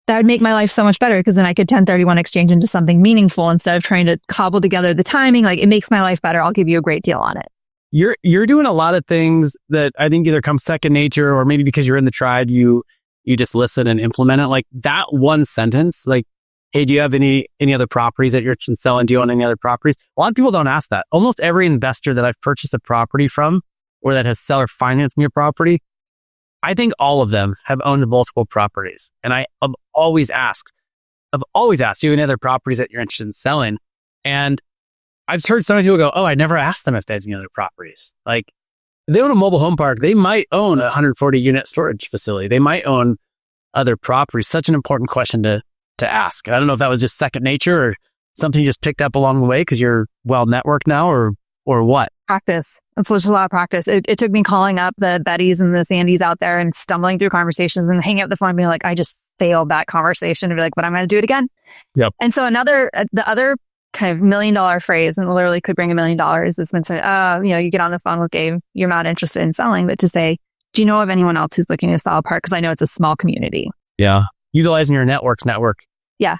That would make my life so much better because then I could 1031 exchange into something meaningful instead of trying to cobble together the timing. Like, it makes my life better. I'll give you a great deal on it. You're doing a lot of things that I think either come second nature or maybe because you're in the tribe, you just listen and implement it. Like that one sentence, like, hey, do you have any other properties that you're selling? Do you own any other properties? A lot of people don't ask that. Almost every investor that I've purchased a property from or that has seller financing your property, I think all of them have owned multiple properties. And I've always asked, do you have any other properties that you're interested in selling? And I've heard some people go, oh, I never asked them if they had any other properties. Like, if they own a mobile home park, they might own a 140 unit storage facility. They might own other properties. Such an important question to ask. I don't know if that was just second nature or something you just picked up along the way because you're well networked now or what? Practice. It's just a lot of practice. It took me calling up the Bettys and the Sandys out there and stumbling through conversations and hanging up the phone and being like, I just failed that conversation, to be like, but I'm going to do it again. Yep. And so the other kind of $1 million phrase, and literally could bring $1 million, is when you get on the phone with Gabe, you're not interested in selling, but to say, do you know of anyone else who's looking to sell a park? Because I know it's a small community. Yeah. Utilizing your network. Yeah.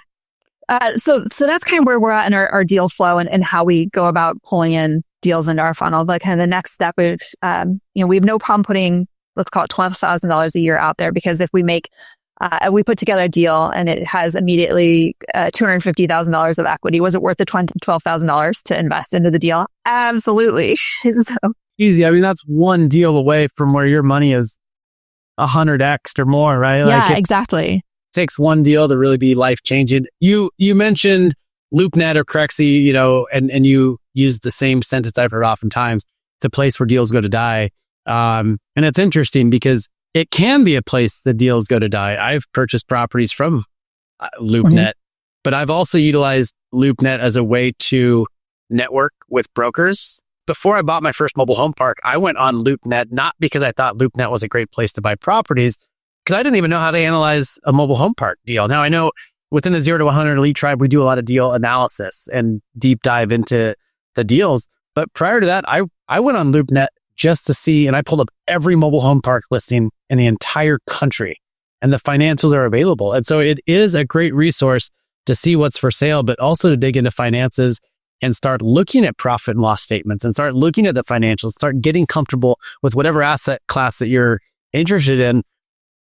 So that's kind of where we're at in our deal flow and how we go about pulling in deals into our funnel. But kind of the next step is, we have no problem putting, let's call it $12,000 a year out there, because if we we put together a deal and it has immediately $250,000 of equity, was it worth the $12,000 to invest into the deal? Absolutely. So easy. I mean, that's one deal away from where your money is 100x or more, right? Yeah, exactly. Takes one deal to really be life changing. You mentioned LoopNet or Crexy, and you use the same sentence I've heard oftentimes, the place where deals go to die. And it's interesting because it can be a place that deals go to die. I've purchased properties from LoopNet, but I've also utilized LoopNet as a way to network with brokers. Before I bought my first mobile home park, I went on LoopNet, not because I thought LoopNet was a great place to buy properties, because I didn't even know how to analyze a mobile home park deal. Now, I know within the 0 to 100 Elite Tribe, we do a lot of deal analysis and deep dive into the deals. But prior to that, I went on LoopNet just to see, and I pulled up every mobile home park listing in the entire country, and the financials are available. And so it is a great resource to see what's for sale, but also to dig into finances and start looking at profit and loss statements and start looking at the financials, start getting comfortable with whatever asset class that you're interested in,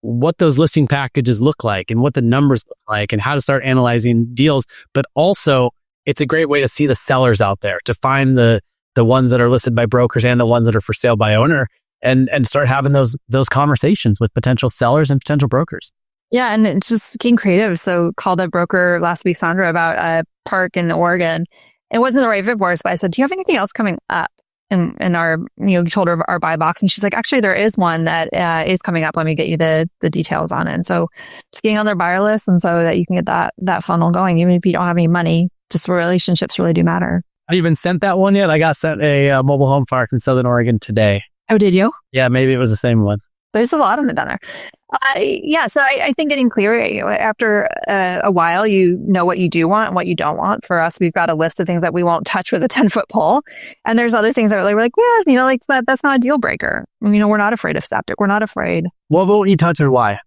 what those listing packages look like and what the numbers look like and how to start analyzing deals. But also, it's a great way to see the sellers out there, to find the ones that are listed by brokers and the ones that are for sale by owner, and start having those conversations with potential sellers and potential brokers. Yeah, and it's just getting creative. So called a broker last week, Sandra, about a park in Oregon. It wasn't the right fit for us, but I said, do you have anything else coming up in our, told her our buy box? And she's like, actually, there is one that is coming up. Let me get you the details on it. And so just getting on their buyer list, and so that you can get that funnel going, even if you don't have any money, just relationships really do matter. Have you been sent that one yet? I got sent a mobile home park in Southern Oregon today. Oh, did you? Yeah, maybe it was the same one. There's a lot of them down there. So I think getting clear, after a while, you know what you do want and what you don't want. For us, we've got a list of things that we won't touch with a 10-foot pole. And there's other things that we're like, that's not a deal breaker. We're not afraid of septic. We're not afraid. What won't you touch or why?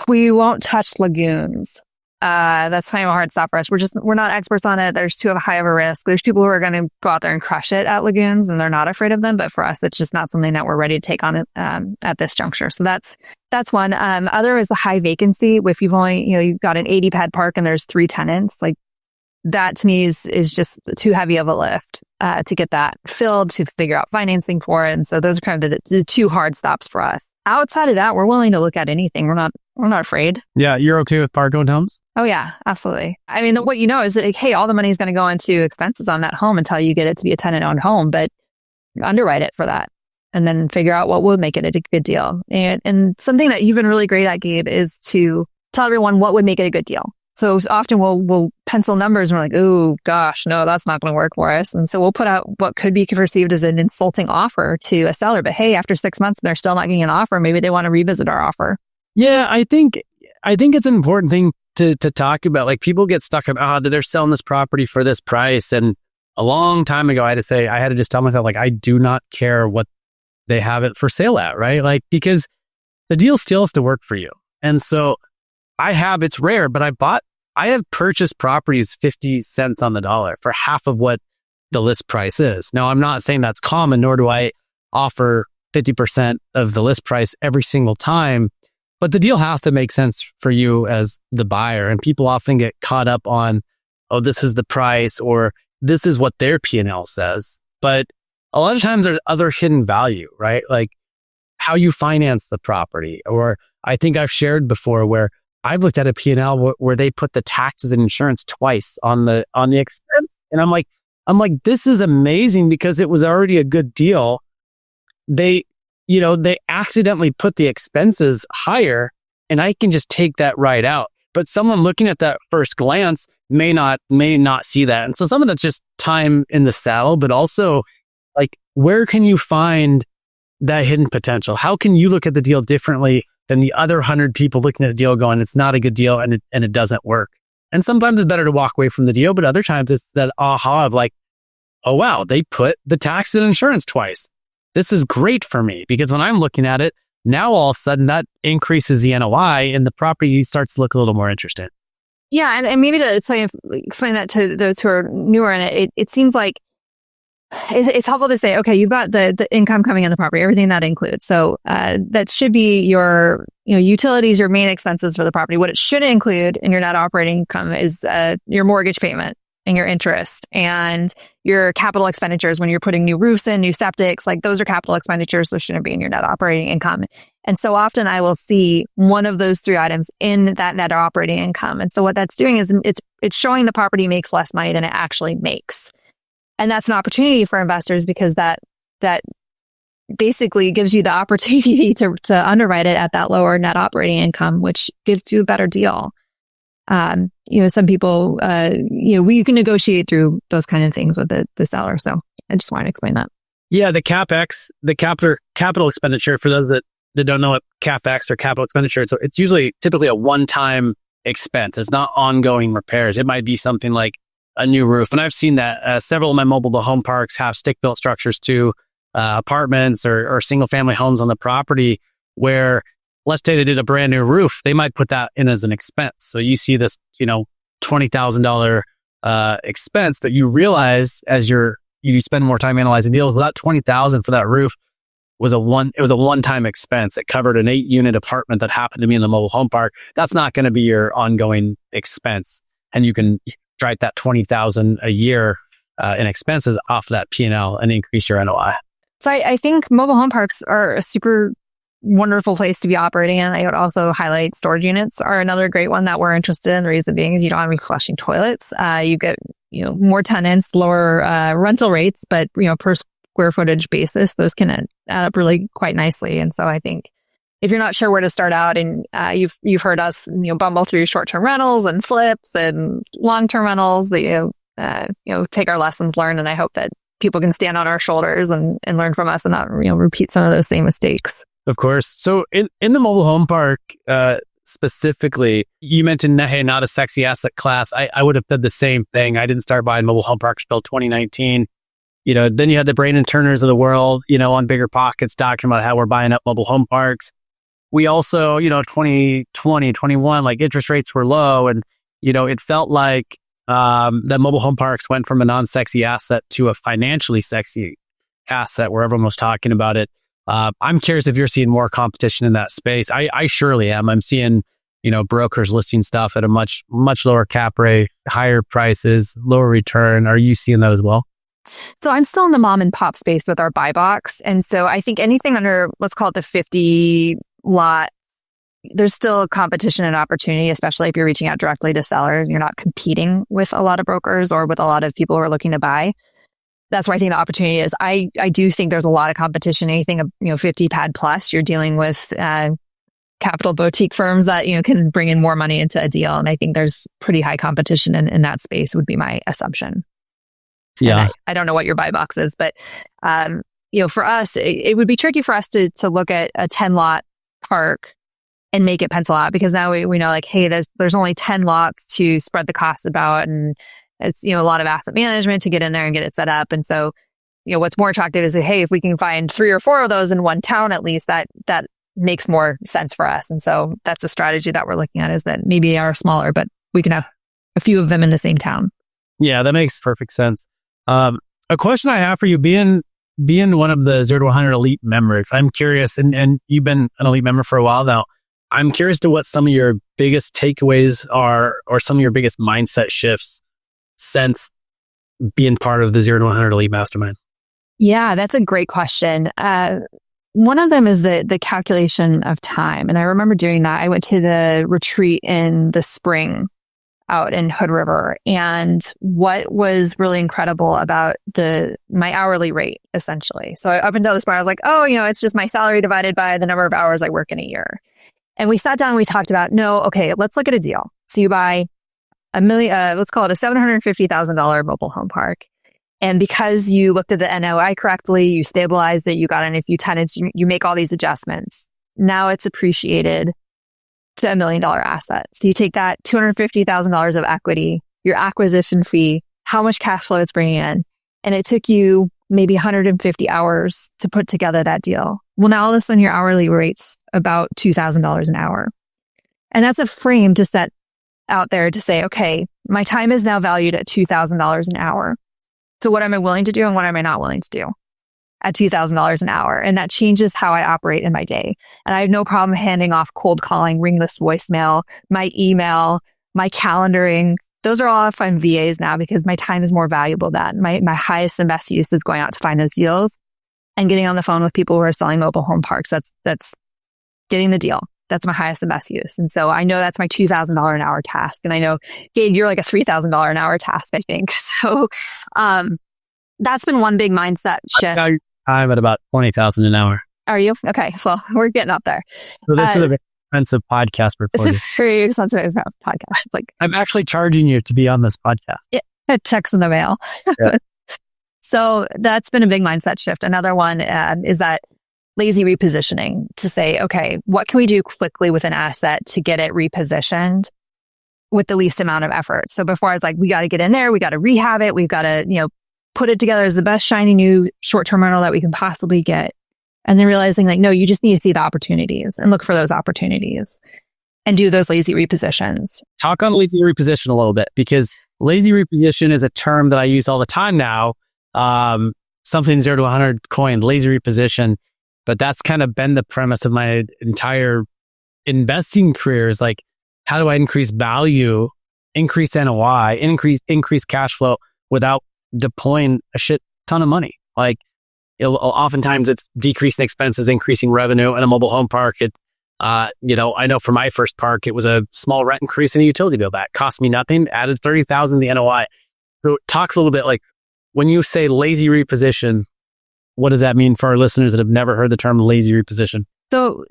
We won't touch lagoons. That's kind of a hard stop for us. We're not experts on it. There's too high of a risk. There's people who are going to go out there and crush it at lagoons and they're not afraid of them. But for us, it's just not something that we're ready to take on at this juncture. So that's one. Other is a high vacancy. If you've only, you've got an 80 pad park and there's 3 tenants, like that to me is just too heavy of a lift, to get that filled, to figure out financing for it. And so those are kind of the 2 hard stops for us. Outside of that, we're willing to look at anything. We're not afraid. Yeah. You're okay with park-owned homes? Oh yeah, absolutely. I mean, what is that, hey, all the money is going to go into expenses on that home until you get it to be a tenant-owned home, but underwrite it for that and then figure out what would make it a good deal. And something that you've been really great at, Gabe, is to tell everyone what would make it a good deal. So often we'll pencil numbers and we're like, oh gosh, no, that's not going to work for us. And so we'll put out what could be perceived as an insulting offer to a seller. But hey, after 6 months, they're still not getting an offer. Maybe they want to revisit our offer. Yeah, I think it's an important thing to talk about. Like, people get stuck on, they're selling this property for this price. And a long time ago, I had to just tell myself, like, I do not care what they have it for sale at, right? Like, because the deal still has to work for you. And so it's rare, but I have purchased properties 50 cents on the dollar for half of what the list price is. Now, I'm not saying that's common, nor do I offer 50% of the list price every single time, but the deal has to make sense for you as the buyer. And people often get caught up on, oh, this is the price, or this is what their P&L says. But a lot of times there's other hidden value, right? Like how you finance the property. Or I think I've shared before where I've looked at a P&L where they put the taxes and insurance twice on the expense. And I'm like, this is amazing because it was already a good deal. They accidentally put the expenses higher and I can just take that right out. But someone looking at that first glance may not see that. And so some of that's just time in the saddle, but also like, where can you find that hidden potential? How can you look at the deal differently than the other 100 people looking at the deal going, it's not a good deal and it doesn't work? And sometimes it's better to walk away from the deal, but other times it's that aha of like, oh wow, they put the tax and insurance twice. This is great for me because when I'm looking at it, now all of a sudden that increases the NOI and the property starts to look a little more interesting. Yeah, and maybe to explain that to those who are newer in it, it seems like it's helpful to say, okay, you've got the income coming in the property, everything that includes. So that should be your utilities, your main expenses for the property. What it should include in your net operating income is your mortgage payment and your interest and your capital expenditures when you're putting new roofs in, new septics. Like those are capital expenditures. Those shouldn't be in your net operating income. And so often I will see one of those 3 items in that net operating income. And so what that's doing is it's showing the property makes less money than it actually makes. And that's an opportunity for investors because that basically gives you the opportunity to underwrite it at that lower net operating income, which gives you a better deal. Some people, we can negotiate through those kind of things with the seller. So I just wanted to explain that. Yeah, the CapEx, the capital expenditure, for those that don't know what CapEx or capital expenditure, so it's typically a one-time expense. It's not ongoing repairs. It might be something like a new roof. And I've seen that several of my mobile home parks have stick-built structures to apartments or single-family homes on the property where, let's say they did a brand new roof, they might put that in as an expense. So you see this, $20,000 expense that you realize as you spend more time analyzing deals. Well, that $20,000 for that roof was a one-time expense. It covered an 8-unit apartment that happened to be in the mobile home park. That's not going to be your ongoing expense, and you can write that $20,000 a year in expenses off that P&L and increase your NOI. So I think mobile home parks are a super wonderful place to be operating in. I would also highlight storage units are another great one that we're interested in. The reason being is you don't have to be flushing toilets. You get more tenants, lower rental rates, but per square footage basis, those can add up really quite nicely. And so I think if you're not sure where to start out, and you've heard us bumble through short-term rentals and flips and long-term rentals, that take our lessons learned, and I hope that people can stand on our shoulders and learn from us and not repeat some of those same mistakes. Of course. So in the mobile home park specifically, you mentioned, hey, not a sexy asset class. I would have said the same thing. I didn't start buying mobile home parks until 2019. Then you had the Brandon Turners of the world, on Bigger Pockets talking about how we're buying up mobile home parks. We also, 2020, 21, like interest rates were low and it felt like that mobile home parks went from a non-sexy asset to a financially sexy asset where everyone was talking about it. I'm curious if you're seeing more competition in that space. I surely am. I'm seeing, brokers listing stuff at a much, much lower cap rate, higher prices, lower return. Are you seeing that as well? So I'm still in the mom and pop space with our buy box. And so I think anything under, let's call it the 50 lot, there's still competition and opportunity, especially if you're reaching out directly to sellers. You're not competing with a lot of brokers or with a lot of people who are looking to buy. That's where I think the opportunity is. I do think there's a lot of competition. Anything, 50 pad plus, you're dealing with capital boutique firms that, can bring in more money into a deal. And I think there's pretty high competition in that space would be my assumption. Yeah. I don't know what your buy box is, but, for us, it would be tricky for us to look at a 10 lot park and make it pencil out, because now we know like, hey, there's only 10 lots to spread the cost about. And it's, a lot of asset management to get in there and get it set up. And so, what's more attractive is that, hey, if we can find 3 or 4 of those in one town, at least that makes more sense for us. And so that's a strategy that we're looking at, is that maybe they are smaller, but we can have a few of them in the same town. Yeah, that makes perfect sense. A question I have for you, being one of the 0 to 100 elite members, I'm curious, and you've been an elite member for a while now. I'm curious to what some of your biggest takeaways are, or some of your biggest mindset shifts since being part of the 0 to 100 elite mastermind. Yeah, that's a great question. One of them is the calculation of time. And I remember doing that. I went to the retreat in the spring out in Hood River. And what was really incredible about my hourly rate, essentially. So up until this point, I was like, it's just my salary divided by the number of hours I work in a year. And we sat down and we talked about, let's look at a deal. So you buy let's call it a $750,000 mobile home park. And because you looked at the NOI correctly, you stabilized it, you got in a few tenants, you make all these adjustments. Now it's appreciated to $1 million asset. So you take that $250,000 of equity, your acquisition fee, how much cash flow it's bringing in, and it took you maybe 150 hours to put together that deal. Well, now all of a sudden your hourly rate's about $2,000 an hour. And that's a frame to set out there to say, okay, my time is now valued at $2,000 an hour. So what am I willing to do and what am I not willing to do at $2,000 an hour? And that changes how I operate in my day. And I have no problem handing off cold calling, ringless voicemail, my email, my calendaring. Those are all if I'm VAs now, because my time is more valuable than my highest and best use is going out to find those deals and getting on the phone with people who are selling mobile home parks. That's getting the deal. That's my highest and best use. And so I know that's my $2,000 an hour task. And I know, Gabe, you're like a $3,000 an hour task, I think. So that's been one big mindset shift. I'm at about $20,000 an hour. Are you? Okay. Well, we're getting up there. So this is a very expensive podcast recording. It's a very expensive podcast. I'm actually charging you to be on this podcast. Yeah, checks in the mail. Yeah. So that's been a big mindset shift. Another one is that lazy repositioning, to say, okay, what can we do quickly with an asset to get it repositioned with the least amount of effort? So before I was like, we got to get in there, we got to rehab it, we've got to, put it together as the best shiny new short-term rental that we can possibly get. And then realizing like, no, you just need to see the opportunities and look for those opportunities and do those lazy repositions. Talk on lazy reposition a little bit, because lazy reposition is a term that I use all the time now. Something 0 to 100 coined, lazy reposition. But that's kind of been the premise of my entire investing career, is like, how do I increase value, increase NOI, increase cash flow without deploying a shit ton of money? Like, oftentimes it's decreasing expenses, increasing revenue. In a mobile home park, I know for my first park, it was a small rent increase and a utility bill back. Cost me nothing, added $30,000 to the NOI. So talk a little bit, like, when you say lazy reposition, what does that mean for our listeners that have never heard the term lazy reposition? So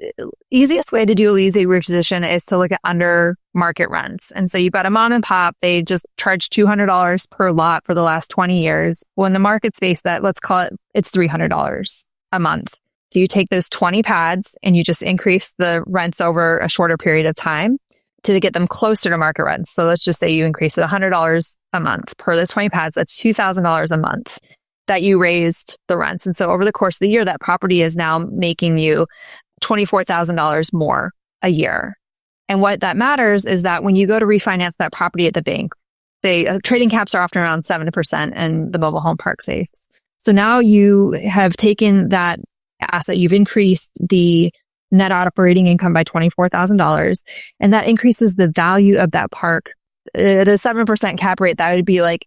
easiest way to do a lazy reposition is to look at under market rents. And so you've got a mom and pop, they just charge $200 per lot for the last 20 years. Well, in the market space, that, let's call it, it's $300 a month. So you take those 20 pads and you just increase the rents over a shorter period of time to get them closer to market rents. So let's just say you increase it $100 a month per those 20 pads. That's $2,000 a month that you raised the rents. And so over the course of the year, that property is now making you $24,000 more a year. And what that matters is that when you go to refinance that property at the bank, trading caps are often around 7% and the mobile home park safes. So now you have taken that asset, you've increased the net operating income by $24,000, and that increases the value of that park. At a 7% cap rate, that would be like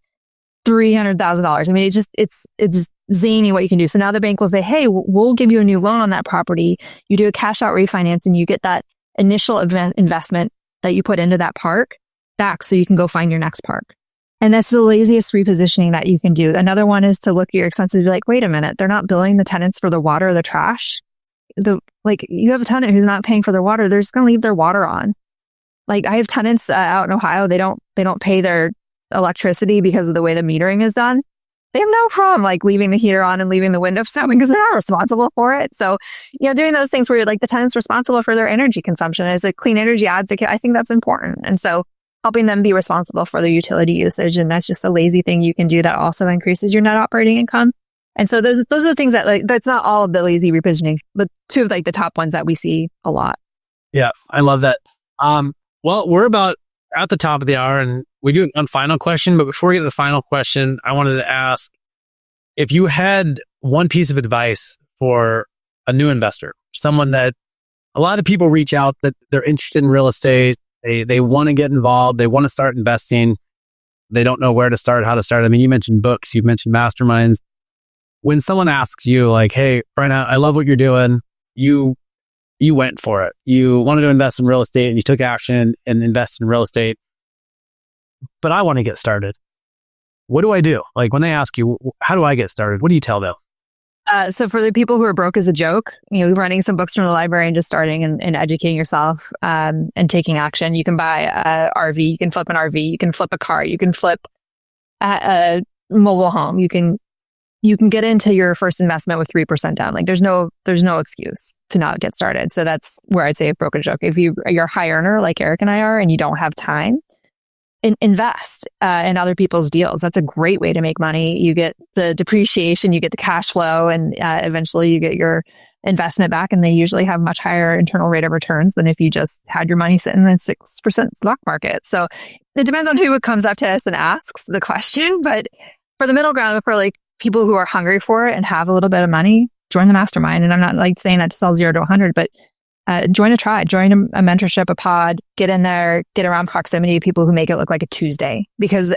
$300,000. I mean, it's zany what you can do. So now the bank will say, hey, we'll give you a new loan on that property. You do a cash out refinance and you get that initial investment that you put into that park back so you can go find your next park. And that's the laziest repositioning that you can do. Another one is to look at your expenses and be like, wait a minute, they're not billing the tenants for the water or the trash. You have a tenant who's not paying for their water, they're just going to leave their water on. Like I have tenants out in Ohio, they don't pay their electricity because of the way the metering is done. They have no problem like leaving the heater on and leaving the windows open because they're not responsible for it. So, doing those things where you're like the tenant's responsible for their energy consumption as a clean energy advocate, I think that's important. And so helping them be responsible for their utility usage. And that's just a lazy thing you can do that also increases your net operating income. And so those are things that that's not all of the lazy repositioning, but two of the top ones that we see a lot. Yeah, I love that. Well, we're about at the top of the hour and we do one final question. But before we get to the final question, I wanted to ask if you had one piece of advice for a new investor, someone that a lot of people reach out that they're interested in real estate. They want to get involved. They want to start investing. They don't know where to start, how to start. I mean, you mentioned books, you mentioned masterminds. When someone asks you like, hey, Brenna, I love what you're doing. You went for it. You wanted to invest in real estate and you took action and invested in real estate. But I want to get started. What do I do? Like when they ask you, how do I get started? What do you tell them? So for the people who are broke as a joke, running some books from the library and just starting and educating yourself and taking action. You can buy a RV, you can flip an RV, you can flip a car, you can flip a mobile home. You can get into your first investment with 3% down. Like there's no excuse to not get started. So that's where I'd say broke as a joke. If you're a high earner like Eric and I are, and you don't have time, invest in other people's deals. That's a great way to make money. You get the depreciation, you get the cash flow, and eventually you get your investment back. And they usually have much higher internal rate of returns than if you just had your money sitting in a 6% stock market. So it depends on who comes up to us and asks the question. But for the middle ground, for like people who are hungry for it and have a little bit of money, join the mastermind. And I'm not like saying that to sell 0 to 100, but join a tribe, join a mentorship, a pod, get in there, get around proximity of people who make it look like a Tuesday. Because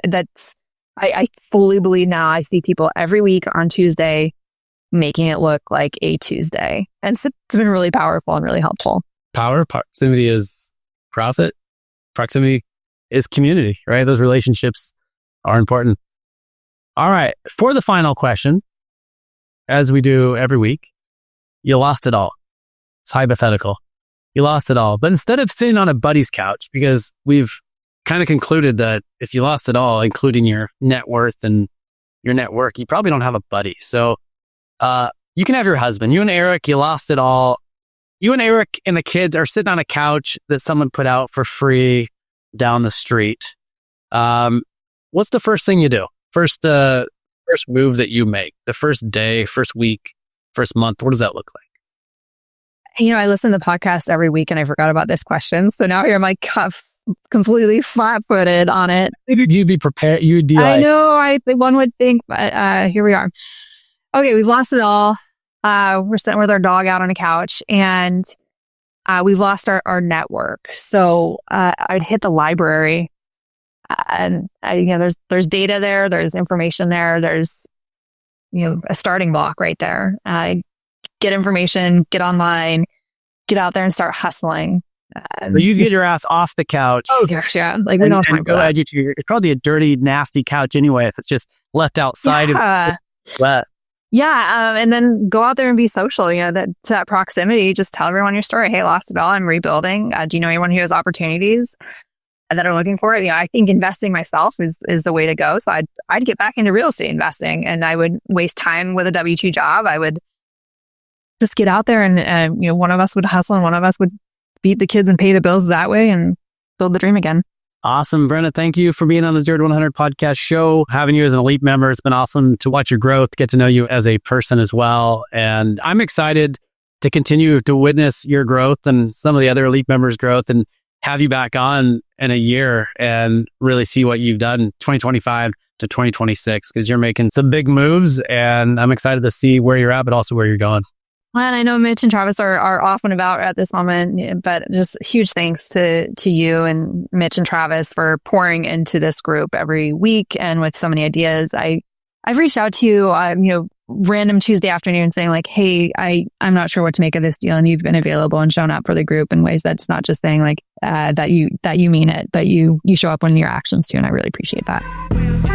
I fully believe now I see people every week on Tuesday making it look like a Tuesday. And it's been really powerful and really helpful. Proximity is profit. Proximity is community, right? Those relationships are important. All right. For the final question, as we do every week, you lost it all. It's hypothetical. You lost it all. But instead of sitting on a buddy's couch, because we've kind of concluded that if you lost it all, including your net worth and your network, you probably don't have a buddy. So you can have your husband. You and Eric, you lost it all. You and Eric and the kids are sitting on a couch that someone put out for free down the street. What's the first thing you do? First move that you make? The first day, first week, first month? What does that look like? I listen to podcasts every week and I forgot about this question. So now here I'm like completely flat-footed on it. You'd be prepared. You'd be I know, one would think, but here we are. Okay, we've lost it all. We're sitting with our dog out on a couch and we've lost our network. So I'd hit the library and there's data there, there's information there, there's a starting block right there. Get information, get online, get out there and start hustling. So you get your ass off the couch. Oh gosh, yeah. Like we don't have time for that. It's probably a dirty, nasty couch anyway if it's just left outside. Yeah. Yeah, and then go out there and be social. That proximity. Just tell everyone your story. Hey, lost it all. I'm rebuilding. Do you know anyone who has opportunities that are looking for it? I think investing myself is the way to go. So I'd get back into real estate investing, and I would waste time with a W-2 job. I would just get out there and one of us would hustle and one of us would feed the kids and pay the bills that way and build the dream again. Awesome. Brenna, thank you for being on the 0 to 100 podcast show. Having you as an elite member, it's been awesome to watch your growth, get to know you as a person as well. And I'm excited to continue to witness your growth and some of the other elite members' growth and have you back on in a year and really see what you've done 2025 to 2026, because you're making some big moves and I'm excited to see where you're at, but also where you're going. Well, and I know Mitch and Travis are off and about at this moment, but just huge thanks to you and Mitch and Travis for pouring into this group every week and with so many ideas. I've reached out to you, random Tuesday afternoon saying like, hey, I'm not sure what to make of this deal. And you've been available and shown up for the group in ways that's not just saying like, that you mean it, but you show up in your actions too. And I really appreciate that.